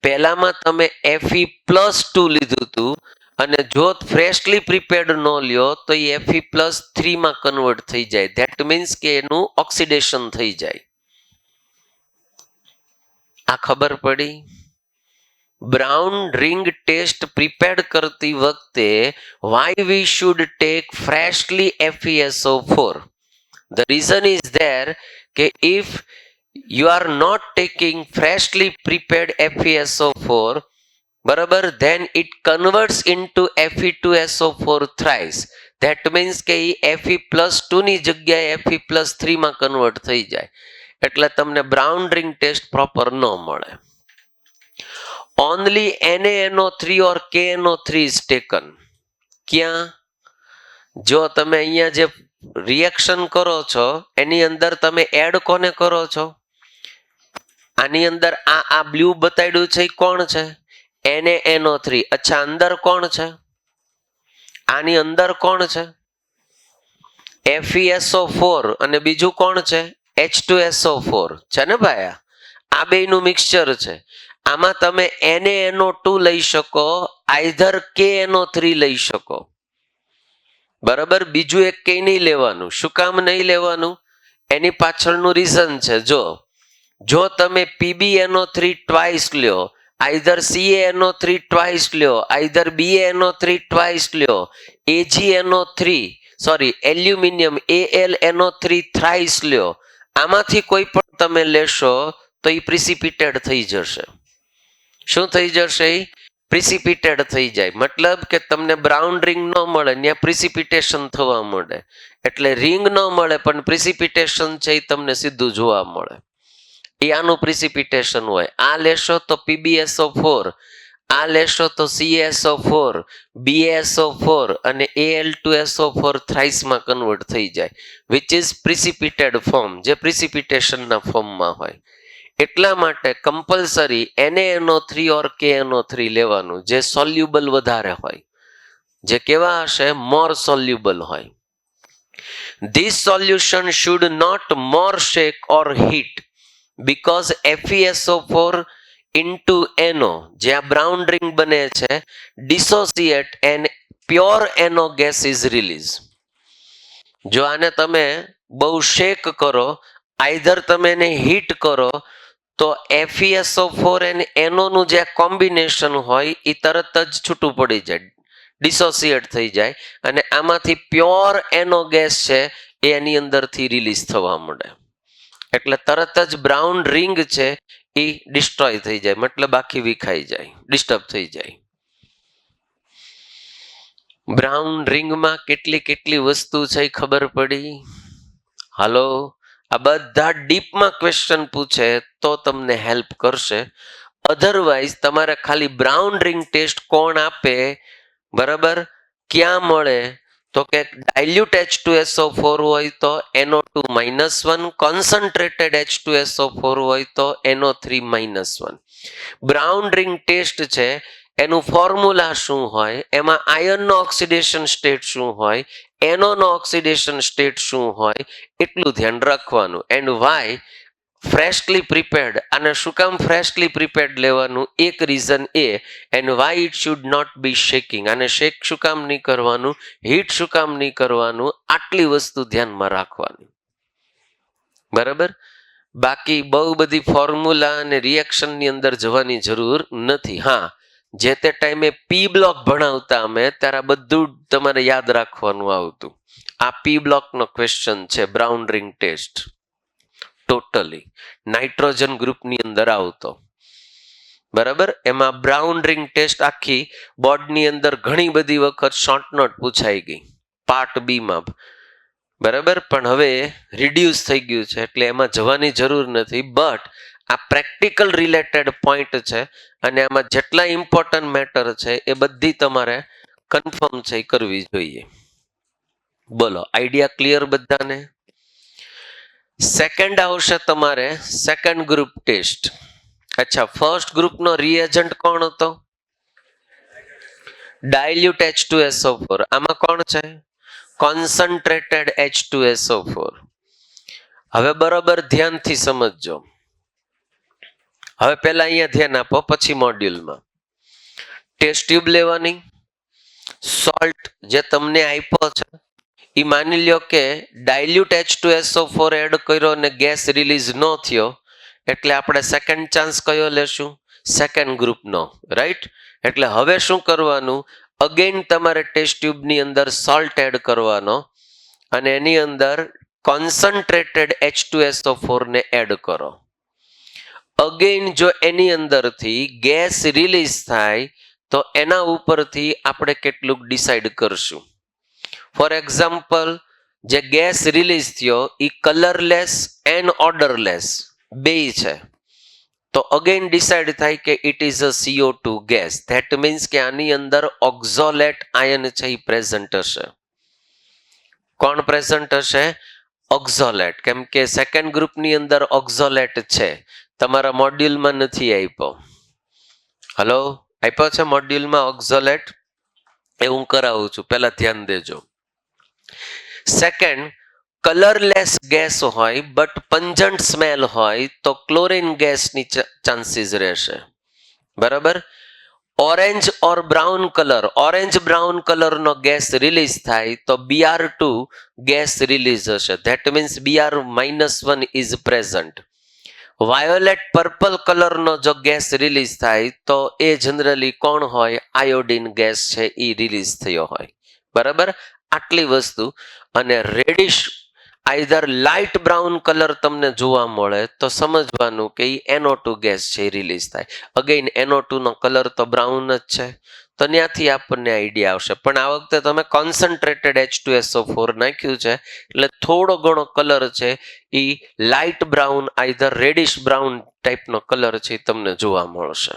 પહેલામાં તમે Fe+2 લીધું હતું, અને જો ફ્રેશલી પ્રિપેર્ડ ન લ્યો તો એ Fe+3 માં કન્વર્ટ થઈ જાય. ધેટ મીન્સ કે એનું ઓક્સિડેશન થઈ જાય. આ ખબર પડી? બ્રાઉન રિંગ ટેસ્ટ પ્રિપેર કરતી વખતે why we should take freshly FeSO4? The reason is there કે if you are not taking freshly prepared FeSO4, બરાબર, then it converts into Fe2SO4 thrice. That means કે એ Fe+2 ની જગ્યાએ Fe+3 માં convert થઈ જાય, એટલે તમને બ્રાઉન રિંગ ટેસ્ટ પ્રોપર ન મળે. Only NaNO3 or KNO3 is taken. ક્યાં? જો તમે અહીંયા જે રિએક્શન કરો છો એની અંદર તમે એડ કોને કરો છો? આની અંદર આ બ્લુ બતાડ્યું છે એ કોણ છે? NaNO3. અચ્છા, અંદર કોણ છે? આની અંદર કોણ છે? FeSO4 અને બીજું કોણ છે? H2SO4 છે ને ભાઈ. આ બેયનું મિક્સચર છે. આમાં તમે NaNO2 લઈ શકો, આઈધર KNO3 લઈ શકો, બરાબર. બીજું એક કઈ નહીં લેવાનું. શું કામ નહીં લેવાનું? એની પાછળનું રીઝન છે. જો તમે PbNO3 ટ્વાઇસ લ્યો, આઈધર CaNO3 ટ્વાઇસ લ્યો, આઈધર BaNO3 ટ્વાઇસ લ્યો, એલ્યુમિનિયમ AlNO3 થ્રાઇસ લ્યો, આમાંથી કોઈ પણ તમે લેશો તો એ પ્રિસિપિટેડ થઈ જશે. શું થઈ જશે? પ્રિસિપિટેડ થઈ જાય. મતલબ કે તમને બ્રાઉન રિંગ ન મળે, ત્યાં પ્રિસિપિટેશન થવા મળે. એટલે રિંગ ન મળે પણ પ્રિસિપિટેશન છે એ તમને સીધું જોવા મળે. એ આનું પ્રિસિપિટેશન હોય. આ લેશો તો PbSO4, આ લેશો તો CaSO4, BaSO4 અને Al2SO4 થ્રાઇસમાં કન્વર્ટ થઈ જાય, વિચ ઇઝ પ્રિસિપિટેડ ફોર્મ, જે પ્રિસિપિટેશનના ફોર્મમાં હોય. એટલા માટે કમ્પલસરી NaNO3 ઓર KNO3 લેવાનું, જે સોલ્યુબલ વધારે હોય, જે કેવા હશે? મોર સોલ્યુબલ હોય. This solution should not more shake or heat because FeSO4 into NO, જે આ બ્રાઉન રિંગ બને છે, dissociate and pure NO gas is released. જો આને તમે બહુ શેક કરો, આઈધર તમે એને હીટ કરો, તો FeSO4 અને NO નું જે કોમ્બિનેશન હોય એ તરત જ છૂટું પડી જાય, ડિસોસિએટ થઈ જાય, અને આમાંથી પ્યોર NO ગેસ છે એ એની અંદરથી રિલીઝ થવા મળે. એટલે તરત જ બ્રાઉન રિંગ છે એ ડિસ્ટ્રોય થઈ જાય, મતલબ આખી વિખાઈ જાય, ડિસ્ટર્બ થઈ જાય. બ્રાઉન રિંગમાં કેટલી વસ્તુ છે એ ખબર પડી? હાલો, આ બધા ડીપમાં ક્વેશ્ચન પૂછે તો તમને હેલ્પ કરશે. અધરવાઇઝ તમારે ખાલી બ્રાઉન રિંગ ટેસ્ટ કોણ આપે, બરાબર, ક્યાં મળે? તો કે ડાયલ્યુટ H2SO4 હોય તો NO2-1, કોન્સન્ટ્રેટેડ H2SO4 હોય તો NO3-1. બ્રાઉન રિંગ ટેસ્ટ છે એનું ફોર્મ્યુલા શું હોય, એમાં આયર્નનો ઓક્સિડેશન સ્ટેટ શું હોય, NO નો ઓક્સિડેશન સ્ટેટ શું હોય, એટલું ધ્યાન રાખવાનું. એન્ડ વાય ફ્રેશલી પ્રિપેર્ડ, અને શું કામ ફ્રેશલી પ્રિપેર્ડ લેવાનું? એક રીઝન એ. And why it should not be shaking, અને શેક શું કામ નહીં કરવાનું, હીટ શું કામ નહીં કરવાનું, આટલી વસ્તુ ધ્યાનમાં રાખવાની, બરાબર. બાકી બહુ બધી ફોર્મ્યુલા અને રિએક્શનની અંદર જવાની જરૂર નથી. હા, જે તે ટાઈમે પી બ્લોક ભણાવતા અમે, ત્યારે બધું તમારે યાદ રાખવાનું આવતું. આ પી બ્લોકનો ક્વેશ્ચન છે, brown ring test totally nitrogen ગ્રુપની અંદર આવતો, બરાબર. એમાં બ્રાઉન રિંગ ટેસ્ટ આખી બોર્ડની અંદર ઘણી બધી વખત શોર્ટ નોટ પૂછાઈ ગઈ પાર્ટ બી માં, બરાબર. પણ હવે રિડ્યુસ થઈ ગયું છે એટલે એમાં જવાની જરૂર નથી. બટ આ પ્રેક્ટિકલ રિલેટેડ પોઈન્ટ છે, અને આમાં જેટલા ઇમ્પોર્ટન્ટ મેટર છે એ બધી તમારે કન્ફર્મ છે કરવી જોઈએ. બોલો, આઈડિયા ક્લિયર બધાને? સેકન્ડ આવશે તમારે સેકન્ડ ગ્રુપ ટેસ્ટ. અચ્છા, ફર્સ્ટ ગ્રુપનો રિએજન્ટ કોણ હતો? Dilute H2SO4. આમાં કોણ છે? Concentrated H2SO4. હવે બરોબર ધ્યાનથી સમજજો. હવે પહેલા અહીંયા ધ્યાન આપો, પછી મોડ્યુલમાં. ટેસ્ટ ટ્યુબ લેવાની, સોલ્ટ જે તમને આપ્યો છે એ માની લ્યો કે ડાયલ્યુટ H2SO4 એડ કર્યો અને ગેસ રિલીઝ ન થયો, એટલે આપણે સેકન્ડ ચાન્સ કયો લેશું? સેકન્ડ ગ્રુપનો, રાઈટ? એટલે હવે શું કરવાનું, અગેન તમારે ટેસ્ટ ટ્યુબની અંદર સોલ્ટ એડ કરવાનો અને એની અંદર કોન્સન્ટ્રેટેડ H2SO4 ને એડ કરો. અગેન જો એની અંદરથી ગેસ રિલીઝ થાય તો એના ઉપરથી આપણે કેટલુંક ડિસાઈડ કરશું. ફોર એક્ઝામ્પલ, જે ગેસ રિલીઝ થયો એ કલરલેસ એન્ડ ઓર્ડરલેસ બેય છે, તો અગેન ડિસાઈડ થાય કે it is a CO2 gas. That means કે આની અંદર ઓક્ઝોલેટ આયન છે એ પ્રેઝન્ટ હશે. કોણ પ્રેઝન્ટ હશે? ઓક્ઝોલેટ. કેમ કે સેકન્ડ ગ્રુપની અંદર ઓક્ઝોલેટ છે, તમારા મોડ્યુલમાં નથી આપ્યો. હલો, આપ્યો છે મોડ્યુલમાં ઓક્ઝોલેટ? એ હું કરાવું છું, પહેલા ધ્યાન દેજો. સેકન્ડ, કલરલેસ ગેસ હોય બટ પંજન્ટ સ્મેલ હોય તો ક્લોરીન ગેસની ચાન્સીસ રહેશે. બરાબર? Orange or brown colour, orange brown કલરનો ગેસ રિલીઝ થાય તો Br2 ગેસ રિલીઝ હશે. That means Br-1 is present. Violet purple કલરનો જો ગેસ રિલીઝ થાય તો એ જનરલી કોણ હોય? આયોડિન ગેસ છે એ રિલીઝ થયો હોય. બરાબર? આટલી વસ્તુ. અને reddish either light brown colour તમને જોવા મળે તો સમજવાનું કે એ NO2 ગેસ છે એ રિલીઝ થાય. અગેન NO2 નો કલર તો બ્રાઉન જ છે, તો ત્યાંથી આપણને આઈડિયા આવશે. પણ આ વખતે તમે કોન્સન્ટ્રેટેડ H2SO4 નાખ્યું છે એટલે થોડો ઘણો કલર છે એ light brown either reddish brown ટાઈપનો કલર છે એ તમને જોવા મળશે.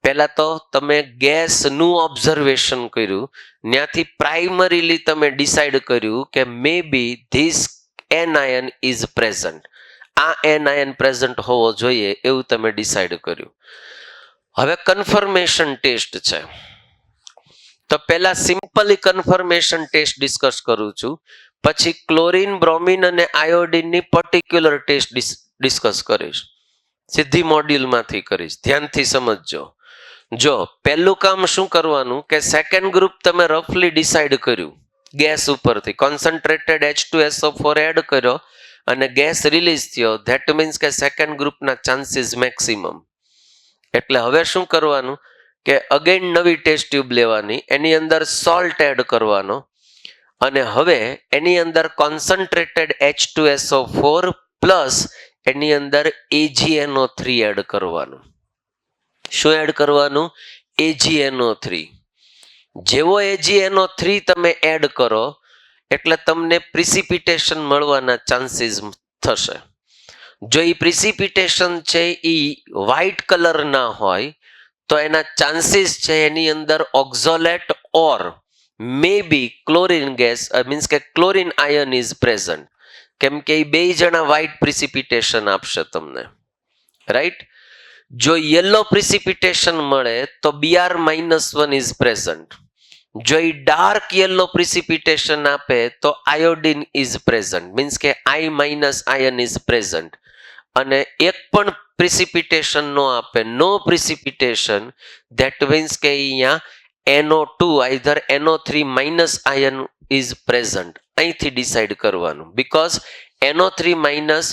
પહેલા તો તમે ગેસનું ઓબ્ઝર્વેશન કર્યું, ત્યાંથી પ્રાઇમરીલી તમે ડિસાઈડ કર્યું કે મે બી ધીસ એનાયન ઇઝ પ્રેઝન્ટ. આ એનાયન પ્રેઝન્ટ હોવો જોઈએ એવું તમે ડિસાઈડ કર્યું. હવે કન્ફર્મેશન ટેસ્ટ છે, તો પહેલા સિમ્પલી કન્ફર્મેશન ટેસ્ટ ડિસ્કસ કરું છું, પછી ક્લોરીન, બ્રોમિન અને આયોડિનની પર્ટિક્યુલર ટેસ્ટ ડિસ્કસ કરીશ. સીધી મોડ્યુલમાંથી કરીશ, ધ્યાનથી સમજજો. જો પહેલું કામ શું કરવાનું કે સેકન્ડ ગ્રુપ તમે રફલી ડિસાઈડ કર્યું ગેસ ઉપરથી, કોન્સન્ટ્રેટેડ H2SO4 એડ કર્યો અને ગેસ રિલીઝ થયો. ધેટ મીન્સ કે સેકન્ડ ગ્રુપના ચાન્સીસ મેક્સિમમ. એટલે હવે શું કરવાનું કે અગેન નવી ટેસ્ટ ટ્યુબ લેવાની, એની અંદર સોલ્ટ એડ કરવાનો અને હવે એની અંદર કોન્સન્ટ્રેટેડ H2SO4 પ્લસ એની અંદર AgNO3 એડ કરવાનું. શું એડ કરવાનું? AgNO3. જેવો AgNO3 તમે એડ કરો એટલે તમને પ્રિસિપિટેશન મળવાના ચાન્સીસ થશે. જો એ પ્રિસિપિટેશન છે એ વ્હાઇટ કલર ના હોય તો એના ચાન્સીસ છે એની અંદર ઓક્ઝોલેટ ઓર મે બી ક્લોરીન ગેસ, મીન્સ કે ક્લોરીન આયન ઇઝ પ્રેઝન્ટ. કેમ કે એ બે જણા વ્હાઇટ પ્રિસિપિટેશન આપશે તમને, રાઈટ? જો યલો પ્રિસિપિટેશન મળે તો Br-1 ઇઝ પ્રેઝન્ટ. જો એ ડાર્ક યલો પ્રિસિપિટેશન આપે તો આયોડિન ઇઝ પ્રેઝન્ટ, મીન્સ કે I- આયન ઇઝ પ્રેઝન્ટ. અને એક પણ પ્રિસિપિટેશન નો આપે, નો પ્રિસિપિટેશન, ધેટ મીન્સ કે અહીંયા NO2 either NO3- ion is present. અહીંથી ડિસાઈડ કરવાનું, because NO3-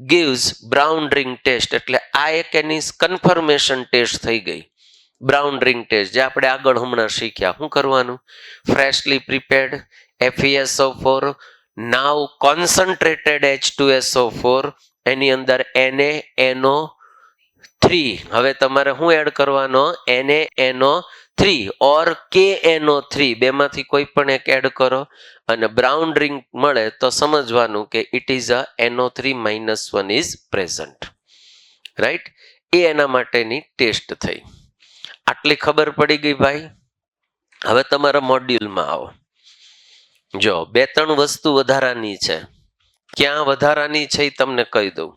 gives brown ring test. એટલે આ એક એની કન્ફર્મેશન ટેસ્ટ થઈ ગઈ, બ્રાઉન રિંગ ટેસ્ટ, જે આપણે આગળ હમણાં શીખ્યા. શું કરવાનું? ફ્રેશલી પ્રિપેર્ડ FeSO4, નાવ કોન્સન્ટ્રેટેડ H2SO4, એની અંદર NaNO3. હવે તમારે શું એડ કરવાનો? NaNO3 ઓર KNO3, બેમાંથી કોઈ પણ એક એડ કરો અને બ્રાઉન રિંગ મળે તો સમજવાનું કે it is a NO3-1 is present, right? એ એના માટેની ટેસ્ટ થઈ. આટલી ખબર પડી ગઈ ભાઈ? હવે તમારા મોડ્યુલમાં આવો. જો 2-3 વસ્તુ વધારાની છે. ક્યાં વધારાની છે એ તમને કહી દઉં.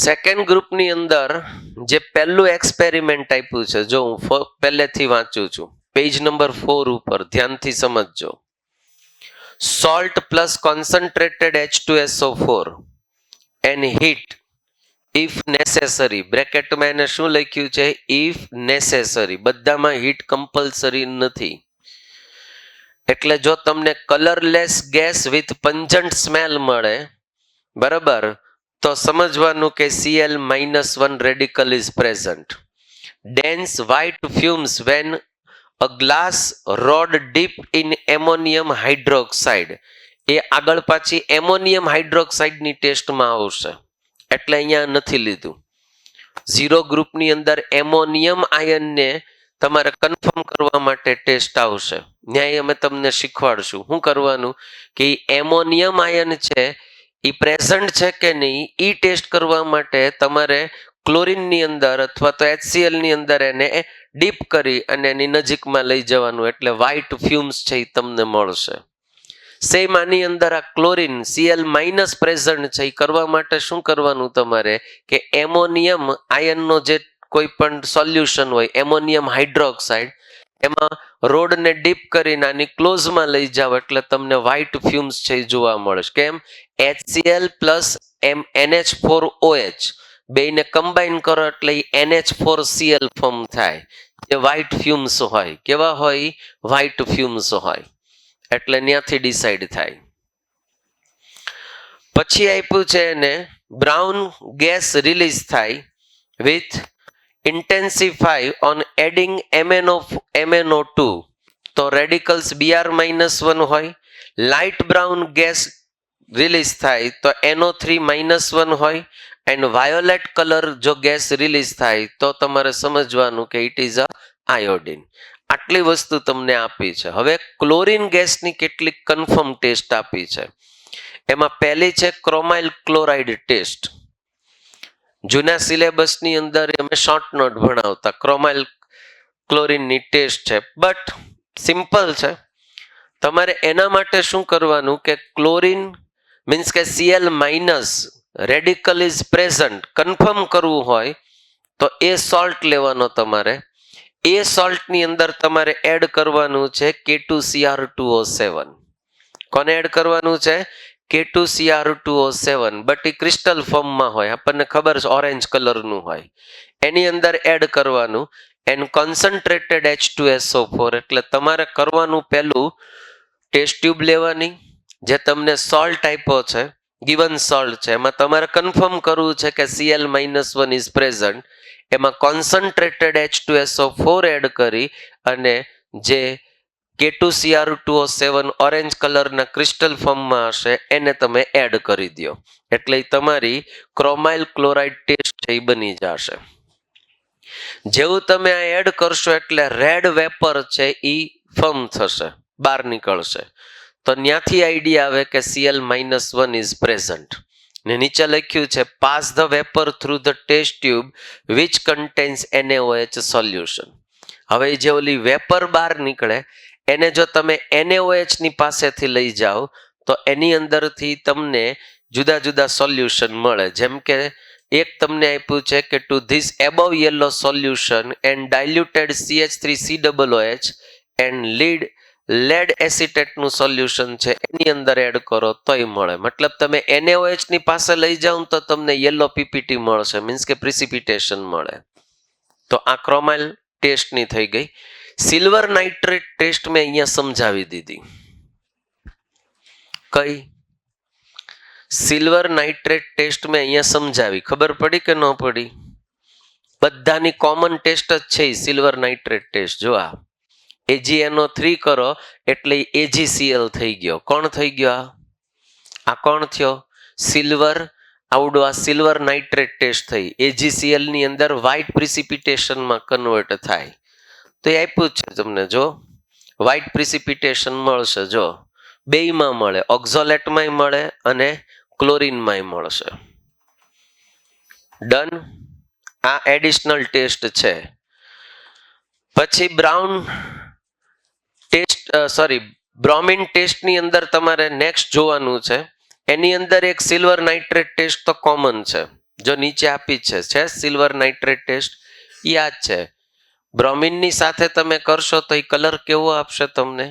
સેકન્ડ ગ્રુપની અંદર જે પહેલું એક્સપેરિમેન્ટ આપ્યું છે, જો હું પહેલેથી વાંચું છું, પેજ નંબર 4 ઉપર ધ્યાનથી સમજજો. Salt plus concentrated H2SO4 and heat if necessary. બ્રેકેટમાં એને શું લખ્યું છે? If necessary. બધામાં હીટ કમ્પલસરી નથી. એટલે જો તમને colourless gas with pungent smell મળે, બરાબર, તો સમજવાનું કે Cl-1 radical is present. Dense white fumes when a glass rod dipped in ammonium hydroxide. એ આગળ પાછી એમોનિયમ હાઇડ્રોક્સાઇડની ટેસ્ટમાં આવશે, એટલે અહીંયા નથી લીધું. 0 ગ્રુપની અંદર એમોનિયમ આયનને તમારે કન્ફર્મ કરવા માટે ટેસ્ટ આવશે. ન્યાય અમે તમને શીખવાડશું શું કરવાનું કે એમોનિયમ આયન છે એ પ્રેઝન્ટ છે કે નહીં એ ટેસ્ટ કરવા માટે તમારે ક્લોરીનની અંદર અથવા તો HCl ની અંદર એને ડીપ કરી અને એની નજીકમાં લઈ જવાનું, એટલે વ્હાઇટ ફ્યુમ્સ છે એ તમને મળશે. સેમ આની અંદર આ ક્લોરીન Cl- પ્રેઝન્ટ છે એ કરવા માટે શું કરવાનું તમારે કે એમોનિયમ આયનનો જે કોઈ પણ સોલ્યુશન હોય એમોનિયમ હાઇડ્રોક્સાઇડ એમાં રોડને ડીપ કરીને આની ક્લોઝમાં લઈ જાવ એટલે તમને વ્હાઇટ ફ્યુમ્સ છે એ જોવા મળે. કેમ? HCl પ્લસ NH4OH બેને કમ્બાઈન કરો એટલે NH4Cl ફોર્મ થાય, જે વ્હાઇટ ફ્યુમ્સ હોય. કેવા હોય? વ્હાઇટ ફ્યુમ્સ હોય. એટલે ત્યાંથી ડિસાઈડ થાય. પછી આપ્યું છે એને બ્રાઉન ગેસ રિલીઝ થાય વિથ ઇન્ટેન્સિફાઈ ઓન એડિંગ MnO2, તો રેડિકલ્સ Br-1 હોય. લાઇટ બ્રાઉન ગેસ રિલીઝ થાય તો NO3-1 હોય. એન્ડ વાયોલેટ કલર જો ગેસ રિલીઝ થાય તો તમારે સમજવાનું કે ઇટ ઇઝ અ આયોડિન. આટલી વસ્તુ તમને આપી છે. હવે ક્લોરીન ગેસની કેટલીક કન્ફર્મ ટેસ્ટ આપી છે. એમાં પહેલી છે ક્રોમાઇલ ક્લોરાઇડ ટેસ્ટ. જૂના સિલેબસની અંદર અમે શોર્ટ નોટ ભણાવતા ક્રોમાઇલ ક્લોરીનની ટેસ્ટ છે, બટ સિમ્પલ છે. તમારે એના માટે શું કરવાનું કે ક્લોરીન મીન્સ કે Cl- radical is present confirm કરવું હોય તો એ સોલ્ટ લેવાનો તમારે. એ સોલ્ટની અંદર તમારે એડ કરવાનું છે K2Cr2O7. કોને એડ કરવાનું છે? K2Cr2O7, બટ એ ક્રિસ્ટલ ફોર્મમાં હોય, આપણને ખબર છે ઓરેન્જ કલરનું હોય. એની અંદર એડ કરવાનું એન્ડ કોન્સન્ટ્રેટેડ H2SO4. એટલે તમારે કરવાનું પહેલું ટેસ્ટ ટ્યુબ લેવાની જે સોલ્ટ આપ્યો છે, ગિવન સોલ્ટ છે, એમાં તમારે કન્ફર્મ કરવું છે કે Cl-1 ઇઝ પ્રેઝન્ટ. એમાં કોન્સન્ટ્રેટેડ H2SO4 એડ કરી અને જે K2Cr2O7 ઓરેન્જ કલરના ક્રિસ્ટલ ફોર્મમાં હશે એને તમે એડ કરી દો, એટલે તમારી ક્રોમાઇલ ક્લોરાઇડ ટેસ્ટ છે એ બની જશે. જેવું તમે આ એડ કરશો એટલે રેડ વેપર છે એ ફોર્મ થશે, બહાર નીકળશે. તો ત્યાંથી આઈડિયા આવે કે Cl-1 ઇઝ પ્રેઝન્ટ. ને નીચે લખ્યું છે pass the vapour through the test tube which contains NaOH solution. હવે જે ઓલી વેપર બહાર નીકળે એને જો તમે NaOH ની પાસેથી લઈ જાઓ તો એની અંદરથી તમને જુદા જુદા સોલ્યુશન મળે. જેમ કે એક તમને આપ્યું છે કે to this above yellow solution and diluted CH3COOH and lead એસિટેટનું સોલ્યુશન છે એની અંદર એડ કરો તોય મળે. મતલબ તમે NaOH ની પાસે લઈ જાઓ તો તમને યેલો પીપીટી મળશે, મીન્સ કે પ્રિસિપિટેશન મળે. તો આ ક્રોમાઇલ ટેસ્ટની થઈ ગઈ. સિલ્વર નાઇટ્રેટ ટેસ્ટ મેં અહીંયા સમજાવી દીધી. કઈ? સિલ્વર નાઇટ્રેટ ટેસ્ટ મેં અહીંયા સમજાવી. ખબર પડી કે ન પડી? બધાની કોમન ટેસ્ટ જ છે સિલ્વર નાઇટ્રેટ ટેસ્ટ. જો આ AgNO3 કરો એટલે AgCl થઈ ગયો. કોણ થઈ ગયો? આ કોણ થયો? સિલ્વર. આવડો આ સિલ્વર નાઇટ્રેટ ટેસ્ટ થઈ. AgCl ની અંદર વ્હાઇટ પ્રિસિપિટેશનમાં કન્વર્ટ થાય. તો એ આપ્યું જ છે તમને. જો વ્હાઇટ પ્રિસિપિટેશન મળશે, જો બેયમાં મળે, ઓક્ઝોલેટમાંય મળે અને ક્લોરીનમાંય મળશે. ડન. આ એડિશનલ ટેસ્ટ છે. પછી બ્રોમિન ટેસ્ટની અંદર તમારે નેક્સ્ટ જોવાનું છે. એની અંદર એક સિલ્વર નાઇટ્રેટ ટેસ્ટ તો કોમન છે, જો નીચે આપી છે સિલ્વર નાઇટ્રેટ ટેસ્ટ યાદ છે. બ્રોમિનની સાથે તમે કરશો તો એ કલર કેવો આપશે તમને?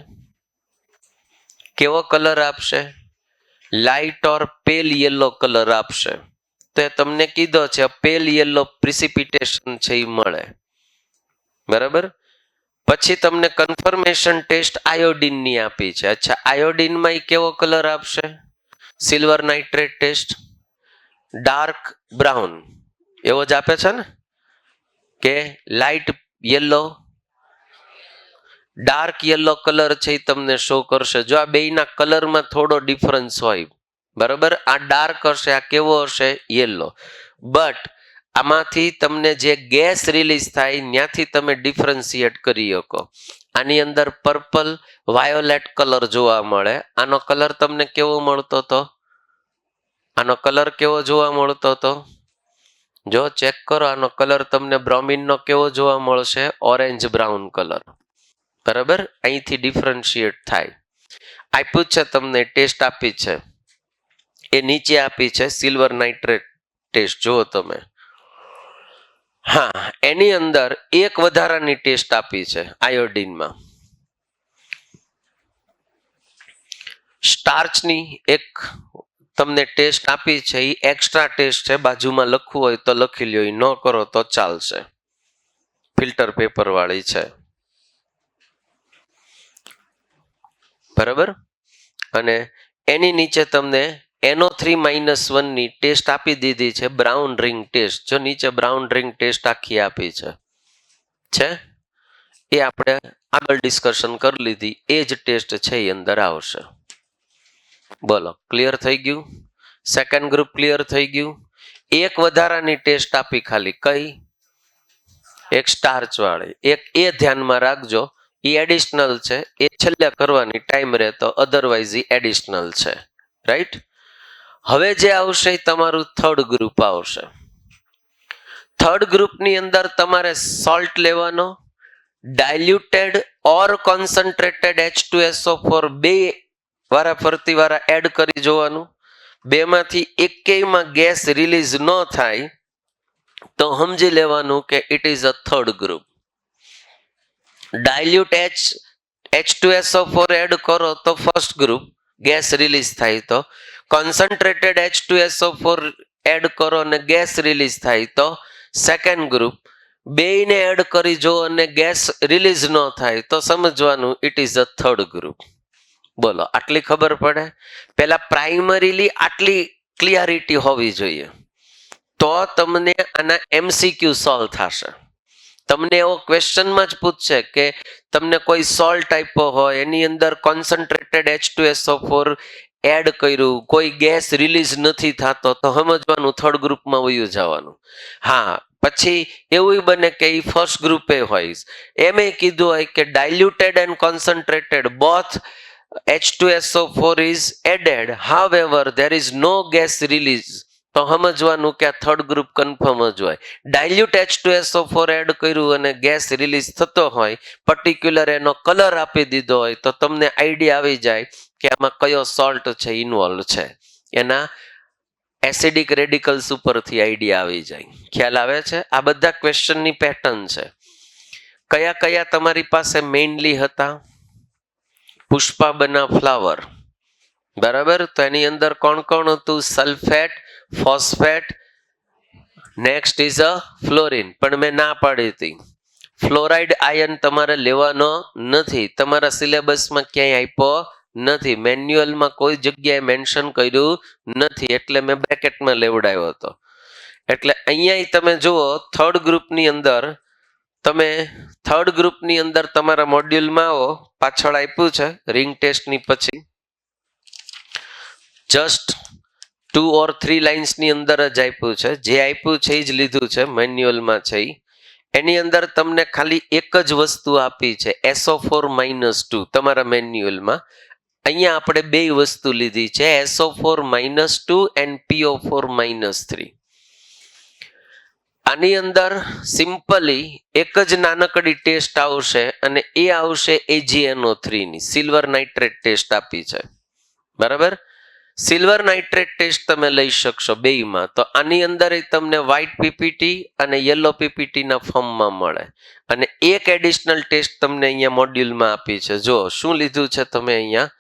કેવો કલર આપશે? લાઇટ ઓર પેલ યેલો કલર આપશે. તો તમને કીધો છે પેલ યેલો પ્રિસિપિટેશન છે એ મળે. બરાબર. પછી તમને કન્ફર્મેશન ટેસ્ટ આયોડિનની આપી છે. અચ્છા, આયોડિનમાં કેવો કલર આપશે? Silver nitrate test dark brown એવો જ આપે છે ને, કે light yellow? Dark yellow colour છે એ તમને શો કરશે. જો આ બેયના કલરમાં થોડો ડિફરન્સ હોય, બરાબર, આ ડાર્ક હશે, આ કેવો હશે? યલો. બટ આમાંથી તમને જે ગેસ રિલીઝ થાય ત્યાંથી તમે ડિફરન્શિએટ કરી શકો. આની અંદર પર્પલ વાયોલેટ કલર જોવા મળે. આનો કલર તમને કેવો મળતો હતો? આનો કલર કેવો જોવા મળતો હતો? જો ચેક કરો, આનો કલર તમને બ્રોમિનનો કેવો જોવા મળશે? Orange brown colour. બરાબર, અહીંથી ડિફરન્શિએટ થાય. આપ્યું છે તમને, ટેસ્ટ આપી છે, એ નીચે આપી છે સિલ્વર નાઇટ્રેટ ટેસ્ટ. જુઓ તમે, હા, એની અંદર એક વધારાની ટેસ્ટ આપી છે આયોડિનમાં. સ્ટાર્ચની એક તમને ટેસ્ટ આપી છે, એ એક્સ્ટ્રા ટેસ્ટ છે. બાજુમાં લખવું હોય તો લખી લ્યો, એ ન કરો તો ચાલશે. ફિલ્ટર પેપર વાળી છે, બરાબર. અને એની નીચે તમને NO3-1 ની ટેસ્ટ આપી દીધી છે, બ્રાઉન રિંગ ટેસ્ટ. જો નીચે બ્રાઉન રિંગ ટેસ્ટ આખી આપી છે, એ આપણે આગળ ડિસ્કશન કરી લીધી. એ જ ટેસ્ટ છે એ અંદર આવશે. બોલો, ક્લિયર થઈ ગયું? સેકન્ડ ગ્રુપ ક્લિયર થઈ ગયું? એક વધારાની ટેસ્ટ આપી, ખાલી કઈ? એક સ્ટાર્ચ વાળી. એક એ ધ્યાનમાં રાખજો, એ એડિશનલ છે, એ છેલ્લે કરવાની ટાઈમ રહેતો, અધરવાઇઝ એ એડિશનલ છે, રાઈટ? હવે જે આવશે એ તમારું થર્ડ ગ્રુપ આવશે. થર્ડ ગ્રુપની અંદર તમારે સોલ્ટ લેવાનો, ડાયલ્યુટેડ ઓર કોન્સન્ટ્રેટેડ H2SO4 બે વારાફરતી વાળા એડ કરી જોવાનું. બેમાંથી એકેયમાં ગેસ રિલીઝ ન થાય તો સમજી લેવાનું કે it is a third group. Dilute H2SO4 add કરો તો ફર્સ્ટ ગ્રુપ, ગેસ રિલીઝ થાય. તો કોન્સન્ટ્રેટેડ H2SO4 એડ કરો અને ગેસ રિલીઝ થાય તો સેકન્ડ ગ્રુપ. બેયને એડ કરી જો અને ગેસ રિલીઝ ન થાય તો સમજવાનું it is a third group. બોલો, આટલી ખબર પડે? પેલા પ્રાઇમરીલી આટલી ક્લિયરિટી હોવી જોઈએ, તો તમને આના MCQ સોલ્વ થશે. તમને એવો ક્વેશ્ચનમાં જ પૂછશે કે તમને કોઈ સોલ્ટ આપ્યો હોય, એની અંદર કોન્સન્ટ્રેટેડ H2SO4 એડ કર્યું, કોઈ ગેસ રિલીઝ નથી થતો, તો સમજવાનું થર્ડ ગ્રુપમાં વયું જવાનું. હા, પછી એવું બને કે એ ફર્સ્ટ ગ્રુપે હોય. એમ કીધું હોય કે diluted and concentrated both H2SO4 is added, however there is no gas release, તો સમજવાનું કે આ થર્ડ ગ્રુપ કન્ફર્મ જ હોય. ડાયલ્યુટ H2SO4 એડ કર્યું અને ગેસ રિલીઝ થતો હોય, પર્ટિક્યુલર એનો કલર આપી દીધો હોય, તો તમને આઈડિયા આવી જાય કે આમાં કયો સોલ્ટ છે ઇન્વોલ્વ છે. એના એસિડિક રેડિકલ્સ ઉપરથી આઈડિયા આવી જાય. ખ્યાલ આવે છે? આ બધા ક્વેશ્ચનની પેટર્ન છે. કયા કયા તમારી પાસે મેઇનલી હતા? પુષ્પા બના ફ્લાવર, બરાબર. તો એની અંદર કોણ કોણ હતું? Sulphate, phosphate, next is a fluorine. પણ મેં ના પાડી હતી, ફ્લોરાઇડ આયન તમારે લેવાનો નથી. તમારા સિલેબસમાં ક્યાંય આપ્યો નથી, મેન્યુઅલમાં કોઈ જગ્યાએ મેન્શન કર્યું નથી, એટલે મેં બ્રેકેટમાં લેવડાવ્યો હતો. એટલે અહીંયા તમે જુઓ, થર્ડ ગ્રુપની અંદર તમારા મોડ્યુલમાં આવો, પાછળ આપ્યું છે રિંગ ટેસ્ટની પછી જસ્ટ 2 or 3 લાઇન્સની અંદર જ આપ્યું છે. જે આપ્યું છે એ જ લીધું છે, મેન્યુઅલમાં છે. એની અંદર તમને ખાલી એક જ વસ્તુ આપી છે, SO4-2 તમારા મેન્યુઅલમાં. અહીંયા આપણે બે વસ્તુ લીધી છે, SO4-2 એન્ડ PO4-3. આની અંદર સિમ્પલી એક જ નાનકડી ટેસ્ટ આવશે, અને એ આવશે AgNO3 ની સિલ્વર નાઇટ્રેટ ટેસ્ટ આપી છે, બરાબર. સિલ્વર નાઇટ્રેટ ટેસ્ટ તમે લઈ શકશો બેયમાં. તો આની અંદર તમને વ્હાઇટ પીપીટી અને યલો પીપીટી ના ફોર્મમાં મળે. અને એક એડિશનલ ટેસ્ટ તમને અહીંયા મોડ્યુલમાં આપી છે. જો શું લીધું છે તમે અહીંયા?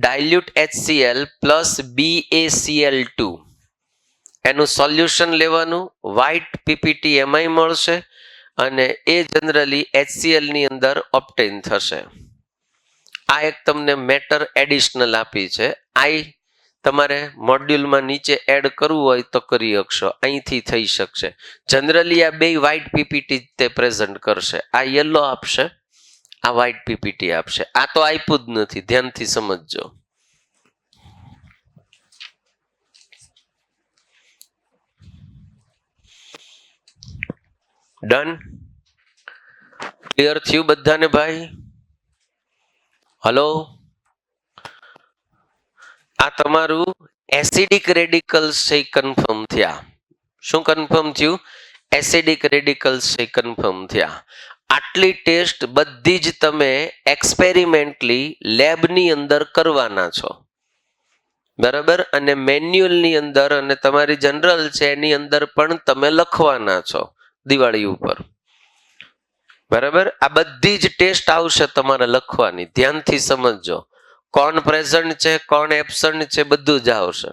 ડાયલ્યુટ HCl પ્લસ BaCl2 એનું સોલ્યુશન લેવાનું, વ્હાઇટ પીપીટી એમાંય મળશે, અને એ જનરલી HCl ની અંદર ઓપ્ટેન થશે. આ એક તમને મેટર એડિશનલ આપી છે. તમારે મોડ્યુલમાં નીચે એડ કરવું હોય તો કરી શકશો, અહીંથી થઈ શકશે. જનરલી આ બે વ્હાઇટ પીપીટી તે પ્રેઝન્ટ કરશે, આ યલો આપશે, આ વ્હાઇટ પીપીટી આપશે. આ તો આપ્યું જ નથી, ધ્યાનથી સમજજો. ડન? ક્લિયર થયું બધાને ભાઈ? હલો, આ તમારું એસિડિક રેડિકલ્સ છે કન્ફર્મ થયા. શું કન્ફર્મ થયું? એસિડિક રેડિકલ્સ છે કન્ફર્મ થયા. આટલી ટેસ્ટ બધી જ તમે એક્સપેરિમેન્ટલી લેબની અંદર કરવાના છો, બરાબર? અને મેન્યુઅલની અંદર અને તમારી જનરલ છે એની અંદર પણ તમે લખવાના છો દિવાળી ઉપર, બરાબર? આ બધી જ ટેસ્ટ આવશે તમારે લખવાની, ધ્યાનથી સમજજો. કોણ પ્રેઝન્ટ છે, કોણ એબસન્ટ છે, બધું જ આવશે.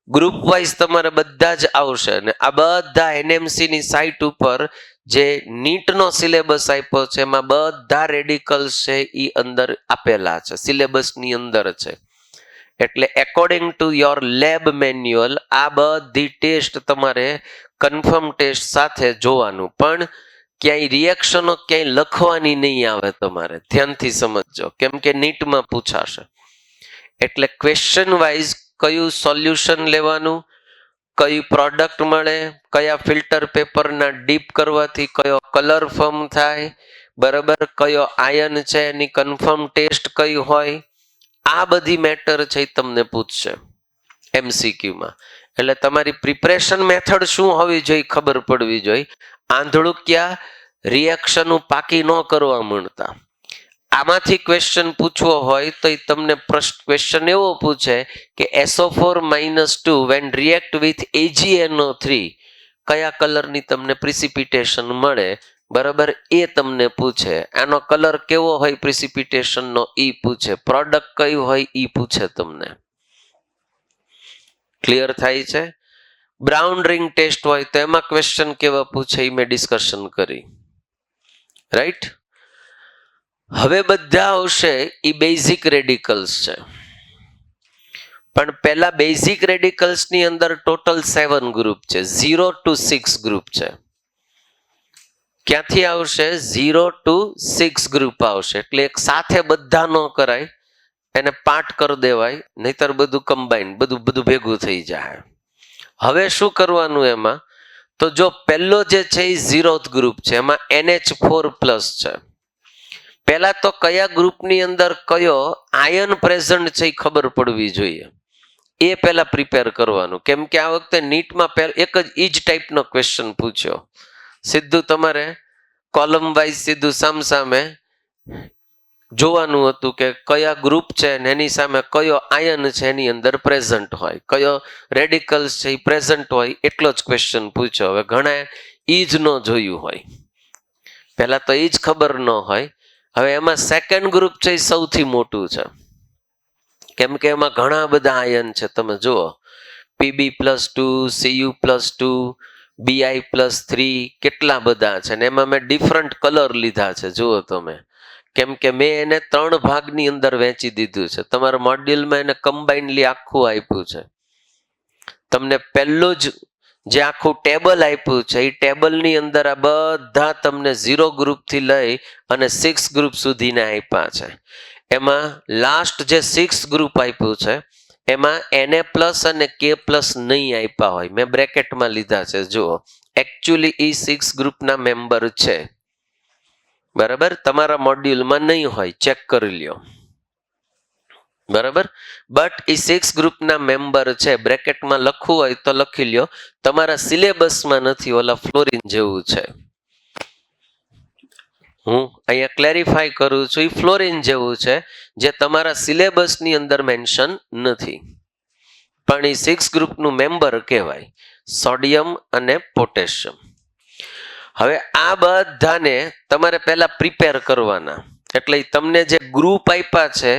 ગ્રુપ વાઇઝ તમારે બધા જ આવશે. અને આ બધા એનએમસી ની સાઇટ ઉપર જે નીટનો સિલેબસ આપ્યો છે એમાં બધા રેડિકલ્સ છે એ અંદર આપેલા છે, સિલેબસની અંદર છે. એટલે according to your lab manual આ બધી ટેસ્ટ તમારે કન્ફર્મ ટેસ્ટ સાથે જોવાનું. પણ ક્યાંય રિએક્શનો ક્યાંય લખવાની નહીં આવે તમારે, ધ્યાનથી સમજજો, કેમ કે નીટમાં પૂછાશે. એટલે ક્વેશ્ચન વાઇઝ કયું સોલ્યુશન લેવાનું, કઈ પ્રોડક્ટ મળે, કયા ફિલ્ટર પેપરના ડીપ કરવાથી કયો કલર ફોર્મ થાય, બરાબર? કયો આયન છે એની કન્ફર્મ ટેસ્ટ કઈ હોય, આ બધી મેટર છે એ તમને પૂછશે એમસીક્યુમાં. એટલે તમારી પ્રિપરેશન મેથડ શું હોવી જોઈએ ખબર પડવી જોઈએ. આંધળું ક્યાં રિએક્શન પાકી ન કરવા માંડતા. આમાંથી ક્વેશ્ચન પૂછવો હોય તો તમને ક્વેશ્ચન એવો પૂછે કે SO4-2 when react with AgNO3 કયા કલરની તમને પ્રિસિપિટેશન મળે, બરાબર? એ તમને પૂછે. આનો કલર કેવો હોય પ્રિસિપિટેશનનો એ પૂછે. પ્રોડક્ટ કયું હોય એ પૂછે તમને. ક્લિયર થાય છે? બ્રાઉન રિંગ ટેસ્ટ હોય તો એમાં ક્વેશ્ચન કેવા પૂછે એ મેં ડિસ્કશન કરી, રાઈટ? હવે બધા આવશે એ બેઝિક રેડિકલ્સ છે. પણ પહેલા બેઝિક રેડિકલ્સ ની અંદર ટોટલ 7 ગ્રુપ છે, 0 to 6 ગ્રુપ છે. ક્યાંથી આવશે? 0 to 6 ગ્રુપ આવશે. એટલે એક સાથે બધા ન કરાય, એને પાર્ટ કરી દેવાય, નહીતર બધું કમ્બાઈન બધું ભેગું થઈ જાય. હવે શું કરવાનું એમાં? તો જો પહેલો જે છે એ 0th ગ્રુપ છે, એમાં NH4+ છે. પહેલા તો કયા ગ્રુપની અંદર કયો આયન પ્રેઝન્ટ છે એ ખબર પડવી જોઈએ, એ પહેલા પ્રિપેર કરવાનું. કેમ કે આ વખતે નીટમાં એક જ ઈ જ ટાઈપનો ક્વેશ્ચન પૂછ્યો. સીધું તમારે કોલમ વાઇઝ સીધું સામસામે જોવાનું હતું કે કયા ગ્રુપ છે ને એની સામે કયો આયન છે એની અંદર પ્રેઝન્ટ હોય, કયો રેડિકલ્સ છે એ પ્રેઝન્ટ હોય, એટલો જ ક્વેશ્ચન પૂછ્યો. હવે ઘણા ઈ જ ન જોયું હોય, પહેલા તો ઈ જ ખબર ન હોય. હવે એમાં સેકન્ડ ગ્રુપ છે એ સૌથી મોટું છે, કેમ કે એમાં ઘણા બધા આયન છે. તમે જુઓ Pb+2, Cu+2, Bi+3 કેટલા બધા છે ને એમાં મેં ડિફરન્ટ કલર લીધા છે. જુઓ તમે, કેમ કે મેં એને 3 ભાગની અંદર વહેંચી દીધું છે. તમારા મોડ્યુલમાં એને કમ્બાઇનલી આખું આપ્યું છે. તમને પહેલું જ જે આખું ટેબલ આપ્યું છે એ ટેબલની અંદર આ બધા તમને 0 ગ્રુપથી લઈ અને 6 ગ્રુપ સુધીના આપ્યા છે. એમાં લાસ્ટ જે 6 ગ્રુપ આપ્યું છે એમાં Na+ અને K+ નહીં આપ્યા હોય, મેં બ્રેકેટમાં લીધા છે. જુઓ, એકચ્યુઅલી એ 6 ગ્રુપના મેમ્બર છે, બરાબર? તમારા મોડ્યુલમાં નહીં હોય, ચેક કરી લ્યો, બરાબર? બટ એ 6 ગ્રુપના મેમ્બર છે. બ્રેકેટમાં લખવું હોય તો લખી લ્યો, તમારા સિલેબસમાં નથી, ઓલા ફ્લોરિન જેવું છે. હું અહીંયા ક્લેરિફાય કરું છું, એ ફ્લોરિન જેવું છે જે તમારા સિલેબસની અંદર મેન્શન નથી, પણ એ 6 ગ્રુપનું મેમ્બર કહેવાય, સોડિયમ અને પોટેશિયમ. હવે આ બધાને તમારે પહેલા પ્રિપેર કરવાના. એટલે તમને જે ગ્રુપ આપ્યા છે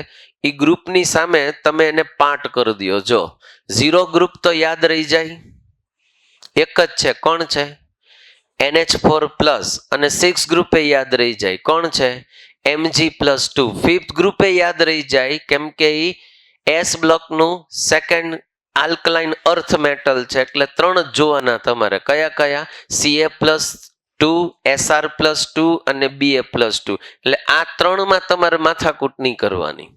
એ ગ્રુપની સામે તમે એને પાર્ટ કરી દો. જો 0 ગ્રુપ તો યાદ રહી જાય, એક જ છે. કોણ છે? NH4+ અને 6 ગ્રુપે યાદ રહી જાય. કોણ છે? Mg+2. 5th ગ્રુપે યાદ રહી જાય, કેમ કે એ એસ બ્લોકનું સેકન્ડ આલ્કલાઇન અર્થ મેટલ છે એટલે 3 જ જોવાના તમારે. કયા કયા? Ca+2, Sr+2 અને Ba+2. એટલે આ 3માં તમારે માથાકૂટ નહીં કરવાની.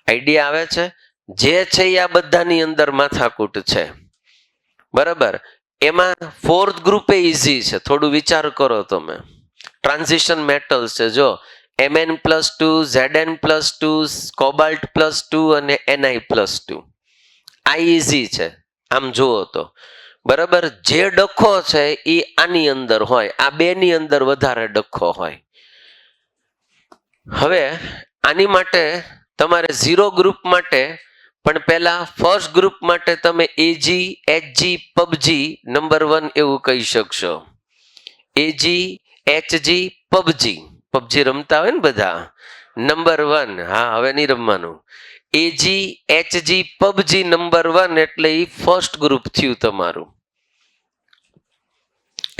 આઈડિયા આવે છે? જે છે એ આ બધાની અંદર માથાકૂટ છે. બરાબર. એમાં ફોર્થ ગ્રુપ એ ઈઝી છે, થોડું વિચાર કરો તમે. ટ્રાન્ઝિશન મેટલ્સ છે, જો Mn+2, Zn+2, કોબાલ્ટ+2 અને Ni+2. આ ઈઝી છે આમ જુઓ તો. બરાબર. જે ડખો છે એ આની અંદર હોય, આ બેની અંદર વધારે ડખો હોય. હવે આની માટે તમારે 0 ગ્રુપ માટે પણ પહેલા ફર્સ્ટ ગ્રુપ માટે તમે Ag, Hg, PubG નંબર 1 એવું કહી શકશો. Ag, Hg, PubG. PubG રમતા હોય ને બધા. નંબર 1. હા, હવે નહીં રમવાનું. Ag, Hg, PubG નંબર 1 એટલે એ ફર્સ્ટ ગ્રુપ થયું તમારું.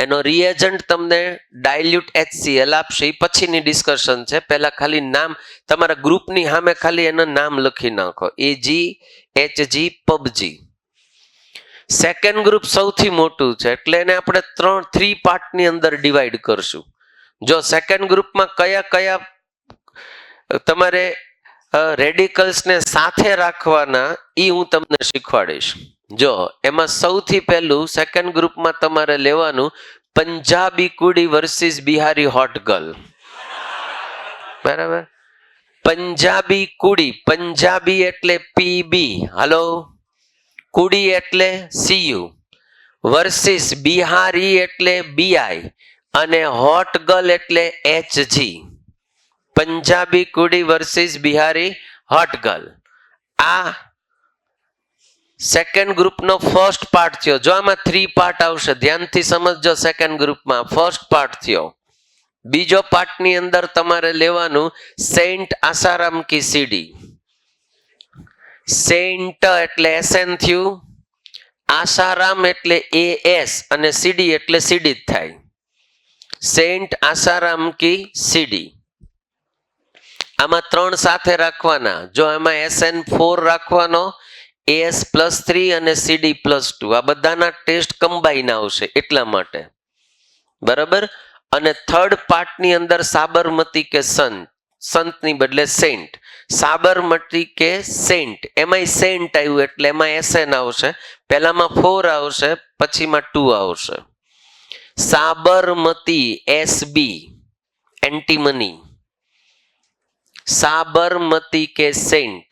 એનો રિએજન્ટ તમને ડાયલ્યુટ HCl આપશે, એ પછીની ડિસ્કશન છે. પહેલા ખાલી નામ તમારા ગ્રુપની સામે ખાલી એનું નામ લખી નાખો, Ag, Hg, PubG. Second group સૌથી મોટું છે એટલે એને આપણે 3 પાર્ટની અંદર ડિવાઈડ કરશું. જો સેકન્ડ ગ્રુપમાં કયા કયા તમારે રેડિકલ્સને સાથે રાખવાના એ હું તમને શીખવાડીશ. જો એમાં સૌથી પહેલું સેકન્ડ ગ્રુપમાં તમારે લેવાનું પંજાબી કુડી વર્સિસ બિહારી હોટ ગર્લ. બરાબર. પંજાબી કુડી, પંજાબી એટલે PB, હલો, કુડી એટલે CU, વર્સિસ બિહારી એટલે BI અને હોટ ગર્લ એટલે HG. પંજાબી કુડી વર્સિસ બિહારી હોટ ગર્લ. આ સેકન્ડ ગ્રુપનો ફર્સ્ટ પાર્ટ થયો. જો આમાં 3 પાર્ટ આવશે, ધ્યાનથી સમજજો. સેકન્ડ ગ્રુપમાં ફર્સ્ટ પાર્ટ થયો. બીજો પાર્ટની અંદર તમારે લેવાનું સેન્ટ આસારામ કી સીડી. સેન્ટ એટલે SN થયું, આસારામ એટલે AS અને સીડી એટલે સીડી જ થાય. સેન્ટ આસારામ કી સીડી. આમાં 3 સાથે રાખવાના. જો એમાં SN4 રાખવાનો, AS+3 અને CD+2. આ બધાના ટેસ્ટ કમ્બાઈન આવશે એટલા માટે. બરાબર. અને થર્ડ પાર્ટની અંદર સાબરમતી કે સંત, સંતની બદલે સેન્ટ. સાબરમતી કે સેન્ટ, એમાંય સેન્ટ આવ્યું એટલે એમાં SN આવશે. પહેલામાં 4 આવશે, પછીમાં 2 આવશે. Sabarmati SB, antimony. સાબરમતી કે સેન્ટ.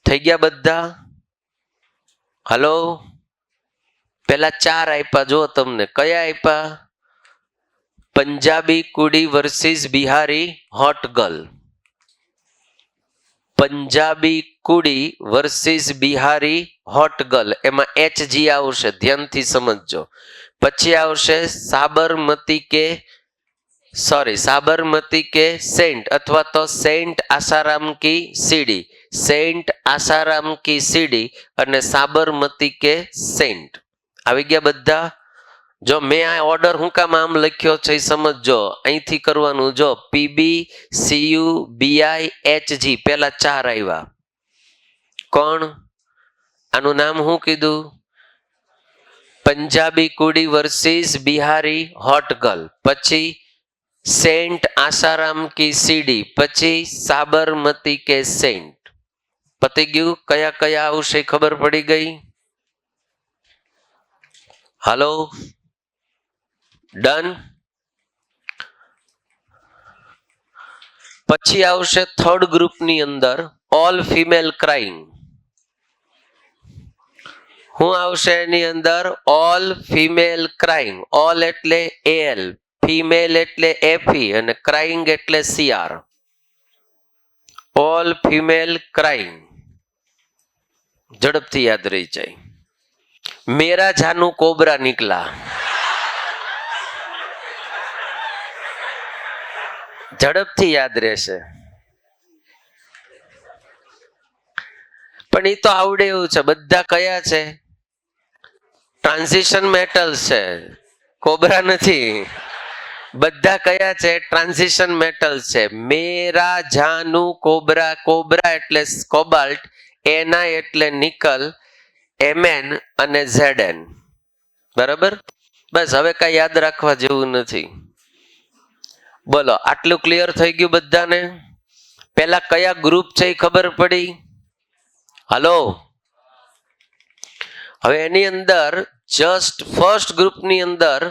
થઈ ગયા બધા? હલો. પેલા 4 આપ્યા, જો તમને કયા આપ્યા? પંજાબી કુડી versus Bihari hot girl. Punjabi કુડી વર્સિસ બિહારી હોટ ગર્લ. એમાં HG આવશે, ધ્યાનથી સમજજો. પછી આવશે સાબરમતી કે સેન્ટ અથવા તો સેન્ટ આસારામ કી સીડી. સેન્ટ આસારામ કી સીડી અને સાબરમતી કે સેન્ટ. આવી ગયા બધા? જો મેં આ ઓર્ડર હું કામ આમ લખ્યો છે એ સમજજો. અહીંથી કરવાનું. જો PB, CU, BI, HG પેલા 4 આવ્યા. કોણ? આનું નામ શું કીધું? પંજાબી કુડી વર્સિસ બિહારી હોટ ગર્લ. પછી સેન્ટ આસારામ કી સીડી. પછી સાબરમતી કે સેન્ટ. પતી ગયું? કયા કયા આવશે ખબર પડી ગઈ? હલો. ડન. પછી આવશે થર્ડ ગ્રુપની અંદર ઓલ ફિમેલ ક્રાઇંગ. શું આવશે એની અંદર? All female crying. ઓલ એટલે AL, ફિમેલ એટલે FE અને ક્રાઇંગ એટલે CR. All female crying. ઝડપથી યાદ રહી જાય. મેરા જાનુ કોબરા નિકલા. ઝડપથી યાદ રહેશે. પણ એ તો આવડે એવું છે. બધા કયા છે? ટ્રાન્ઝિશન મેટલ્સ છે, કોબરા નથી. બધા કયા છે? ટ્રાન્ઝિશન મેટલ છે. મેરા જાનુ કોબરા, કોબરા એટલે કોબાલ્ટ, એના એટલે નિકલ, Mn અને Zn. બરાબર, બસ હવે કઈ યાદ રાખવા જેવું નથી. બોલો, આટલું ક્લિયર થઈ ગયું બધાને? પેલા કયા ગ્રુપ છે એ ખબર પડી? હલો, હવે એની અંદર જસ્ટ ફર્સ્ટ ગ્રુપની અંદર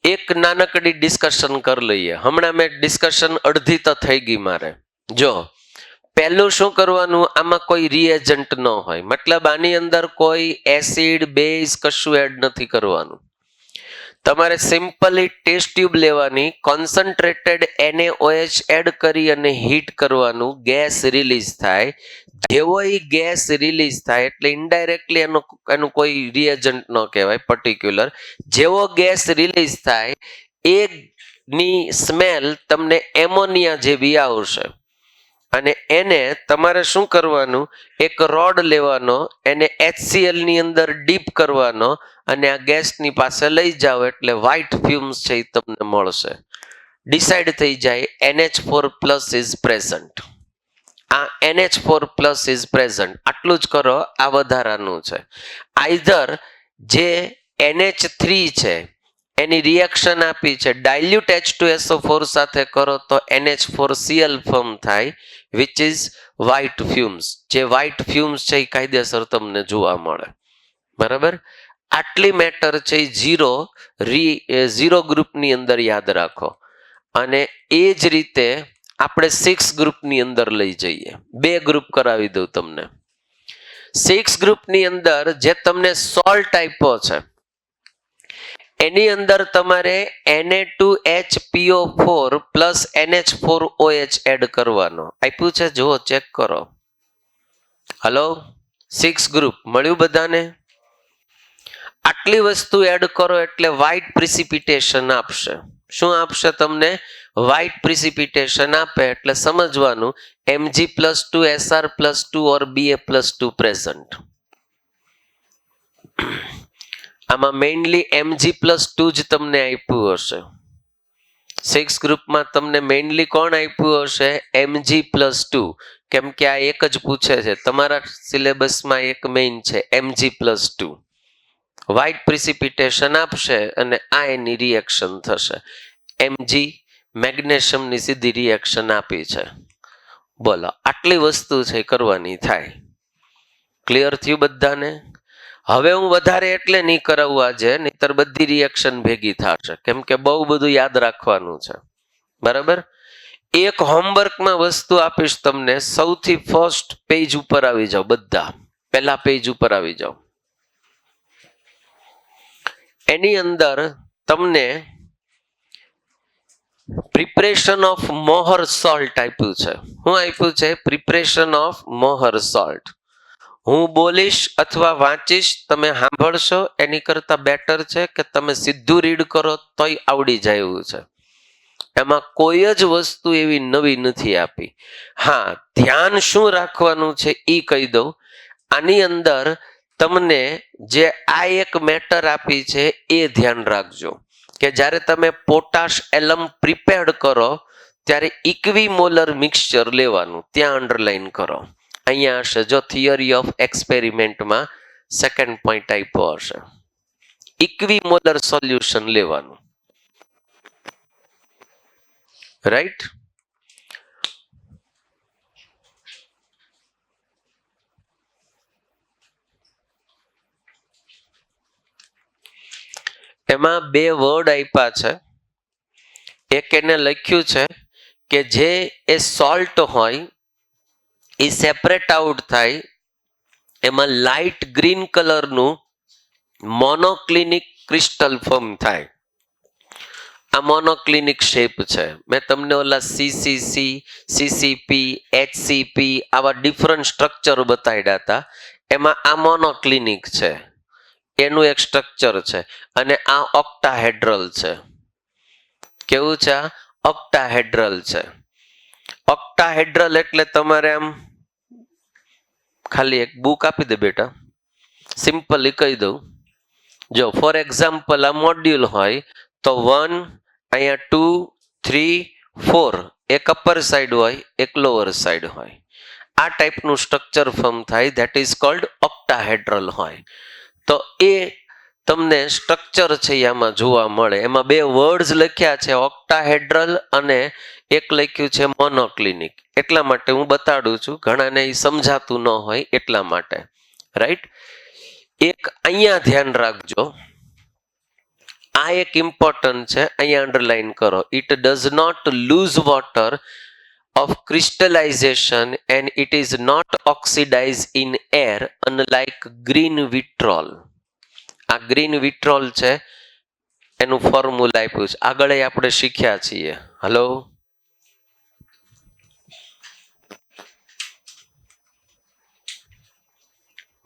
એક નાનકડી ડિસ્કશન કરી લઈએ. હમણાં મેં ડિસ્કશન અડધી તો થઈ ગઈ મારે. જો પહેલું શું કરવાનું, આમાં કોઈ રિએજન્ટ ન હોય, મતલબ આની અંદર કોઈ એસિડ બેઝ કશું એડ નથી કરવાનું. તમારે સિમ્પલી ટેસ્ટ ટ્યુબ લેવાની, કોન્સન્ટ્રેટેડ NaOH એડ કરી અને હીટ કરવાનું, ગેસ રિલીઝ થાય. જેવો એ ગેસ રિલીઝ થાય એટલે ઇનડાયરેક્ટલી એનું કોઈ રિએજન્ટ ન કહેવાય પર્ટિક્યુલર. જેવો ગેસ રિલીઝ થાય એની સ્મેલ તમને એમોનિયા જેવી આવશે. અને એને તમારે શું કરવાનું, એક રોડ લેવાનો, એને HCl ની અંદર ડીપ કરવાનો અને આ ગેસની પાસે લઈ જાઓ એટલે વ્હાઇટ ફ્યુમ્સ છે એ તમને મળશે. ડિસાઇડ થઈ જાય NH4+ ઇઝ પ્રેઝન્ટ. આ NH4+ ઇઝ પ્રેઝન્ટ. આટલું જ કરો, આ વધારાનું છે. આઈધર જે NH3 છે એની રિએક્શન આપી છે, ડાયલ્યુટ H2SO4 સાથે કરો તો NH4Cl ફોર્મ થાય, વિચ ઇઝ વ્હાઇટ ફ્યુમ્સ. જે વ્હાઇટ ફ્યુમ્સ છે એ કાયદેસર તમને જોવા મળે. બરાબર, આટલી મેટર છે ઝીરો ગ્રુપની અંદર યાદ રાખો. અને એ જ રીતે આપણે 6 ગ્રુપની અંદર લઈ જઈએ. 2 ગ્રુપ કરાવી દઉં તમને. 6 ગ્રુપની અંદર જે તમને સોલ્ટ આપ્યો છે એની અંદર તમારે Na2HPO4 પ્લસ NH4OH એડ કરવાનો આપ્યું છે. જુઓ, ચેક કરો. હલો, 6 ગ્રુપ મળ્યું બધાને? આટલી વસ્તુ એડ કરો એટલે વ્હાઇટ પ્રિસિપિટેશન આપશે. શું આપશે તમને? વ્હાઇટ પ્રિસિપિટેશન આપે એટલે સમજવાનું Mg+2 Sr+2 ઓર Ba+2 પ્રેઝન્ટ. આમાં મેઇનલી Mg+2 જ તમને આપ્યું હશે. 6 ગ્રુપમાં તમને મેઇનલી કોણ આપ્યું હશે? Mg+2. કેમ કે આ એક જ પૂછે છે તમારા સિલેબસમાં, એક મેઇન છે Mg+2. વ્હાઇટ પ્રિસિપિટેશન આપશે અને આ એની રિએક્શન થશે. Mg મેગ્નેશિયમની સીધી રિએક્શન આપી છે. બોલો, આટલી વસ્તુ છે કરવાની થાય. ક્લિયર થયું બધાને? હવે હું વધારે એટલે નહીં કરાવું આજે, નહીતર બધી રિએક્શન ભેગી થશે, કેમ કે બહુ બધું યાદ રાખવાનું છે. બરાબર, એક હોમવર્કમાં વસ્તુ આપીશ તમને. સૌથી ફર્સ્ટ પેજ ઉપર આવી જાઓ, બધા પહેલા પેજ ઉપર આવી જાઓ. એની અંદર તમને પ્રિપરેશન ઓફ મોહર સોલ્ટ આપ્યું છે. શું આપ્યું છે? Preparation of Mohr salt. હું બોલીશ અથવા વાંચીશ, તમે સાંભળશો, એની કરતા બેટર છે કે તમે સીધું રીડ કરો તોય આવડી જાય એવું છે. એમાં કોઈ જ વસ્તુ એવી નવી નથી આપી. હા, ધ્યાન શું રાખવાનું છે એ કહી દઉં. આની અંદર તમને જે આ એક મેટર આપી છે એ ધ્યાન રાખજો કે જ્યારે તમે પોટાશ એલમ પ્રિપેર્ડ કરો ત્યારે ઇક્વિમોલર મિક્સચર લેવાનું. ત્યાં અંડરલાઈન કરો. અહીંયા હશે, જો થિયરી ઓફ એક્સપેરિમેન્ટમાં સેકન્ડ પોઈન્ટ આપ્યો હશે. ઇક્વિમોલર સોલ્યુશન લેવાનું. રાઈટ? એમાં 2 વર્ડ આપ્યા છે. એક એને લખ્યું છે કે જે એ સોલ્ટ હોય એ સેપરેટ આઉટ થાય, એમાં લાઇટ ગ્રીન કલરનું મોનોક્લિનિક ક્રિસ્ટલ ફોર્મ થાય. આ મોનોક્લિનિક શેપ છે. મેં તમને ઓલા CCC, CCP, HCP આવા ડિફરન્ટ સ્ટ્રક્ચર બતાવ્યા હતા. એમાં આ મોનોક્લિનિક છે, એનું એક સ્ટ્રક્ચર છે. અને આ ઓક્ટાહેડ્રલ છે. કેવું છે? આ ઓક્ટાહેડ્રલ છે. ઓક્ટાહેડ્રલ એટલે તમારે આમ ખાલી એક બુક આપી દે બેટા, સિમ્પલી કહી દઉં. જો ફોર એક્ઝામ્પલ આ મોડ્યુલ હોય તો 1 અહીંયા 2, 3, 4 એક અપર સાઈડ હોય, એક લોઅર સાઈડ હોય. આ ટાઈપનું સ્ટ્રક્ચર ફોર્મ થાય, ધેટ ઇઝ કોલ્ડ ઓક્ટાહેડ્રલ હોય. તો એ તમને સ્ટ્રક્ચર છે આમાં જોવા મળે. એમાં બે વર્ડ્સ લખ્યા છે, ઓક્ટાહેડ્રલ અને એક લખ્યું છે મોનોક્લિનિક. એટલા માટે હું બતાડું છું, ઘણાને એ સમજાતું ન હોય એટલા માટે, રાઈટ. એક અહીંયા ધ્યાન રાખજો, આ એક ઇમ્પોર્ટન્ટ છે, અહીંયા અંડરલાઈન કરો. It does not lose water of crystallization and it is not oxidized in air unlike green vitriol. આ ગ્રીન વિટ્રોલ છે એનું ફોર્મ્યુલા આપ્યું છે, આગળ આપણે શીખ્યા છીએ. હલો,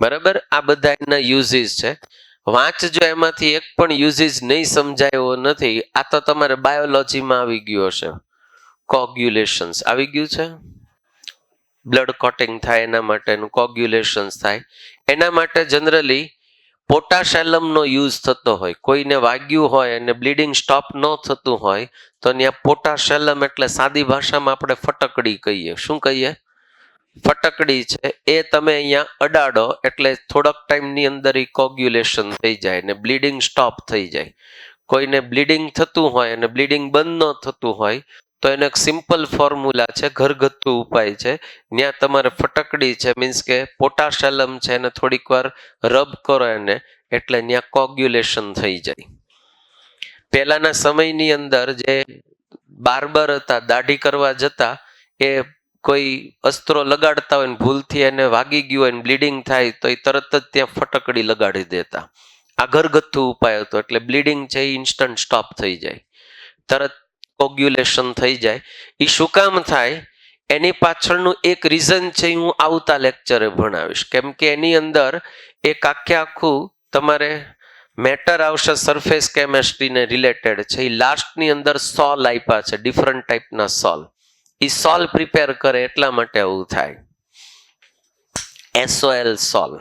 બરાબર. આ બધા એના યુઝીસ છે, વાંચજો. એમાંથી એક પણ યુઝીસ નહીં સમજાયો નથી. આ તો તમારે બાયોલોજીમાં આવી ગયું હશે. કોગ્યુલેશન્સ આવી ગયું છે, બ્લડ કોટિંગ થાય એના માટેનું કોગ્યુલેશન્સ થાય. એના માટે જનરલી પોટાશેલમનો યુઝ થતો હોય. કોઈને વાગ્યું હોય અને બ્લીડિંગ સ્ટોપ ન થતું હોય તો ત્યાં પોટાશેલમ એટલે સાદી ભાષામાં આપણે ફટકડી કહીએ. શું કહીએ? ફટકડી છે. એ તમે અહીંયા અડાડો એટલે થોડાક ટાઈમની અંદર એ કોગ્યુલેશન થઈ જાય ને બ્લીડિંગ સ્ટોપ થઈ જાય. કોઈને બ્લીડિંગ થતું હોય અને બ્લીડિંગ બંધ ન થતું હોય તો એનો એક સિમ્પલ ફોર્મ્યુલા છે, ઘરગથ્થુ ઉપાય છે. ત્યાં તમારે ફટકડી છે, મીન્સ કે પોટાશેલમ છે, એને થોડીક વાર રબ કરો એને, એટલે ત્યાં કોગ્યુલેશન થઈ જાય. પહેલાના સમયની અંદર જે બાર્બર હતા, દાઢી કરવા જતા, એ કોઈ અસ્ત્રો લગાડતા હોય ને ભૂલથી એને વાગી ગયું હોય ને બ્લીડિંગ થાય તો એ તરત જ ત્યાં ફટકડી લગાડી દેતા. આ ઘરગથ્થુ ઉપાય હતો, એટલે બ્લીડિંગ છે એ ઇન્સ્ટન્ટ સ્ટોપ થઈ જાય, તરત કોગ્યુલેશન થઈ જાય. એ શું કામ થાય એની પાછળનું એક રીઝન છે, હું આવતા લેક્ચરે ભણાવીશ. કેમ કે એની અંદર એક આખું તમારે મેટર આવશે, સરફેસ કેમેસ્ટ્રીને રિલેટેડ છે. એ લાસ્ટની અંદર સોલ આપ્યા છે, ડિફરન્ટ ટાઈપના સોલ. એ સોલ પ્રિપેર કરે એટલા માટે આવું થાય, SOL સોલ.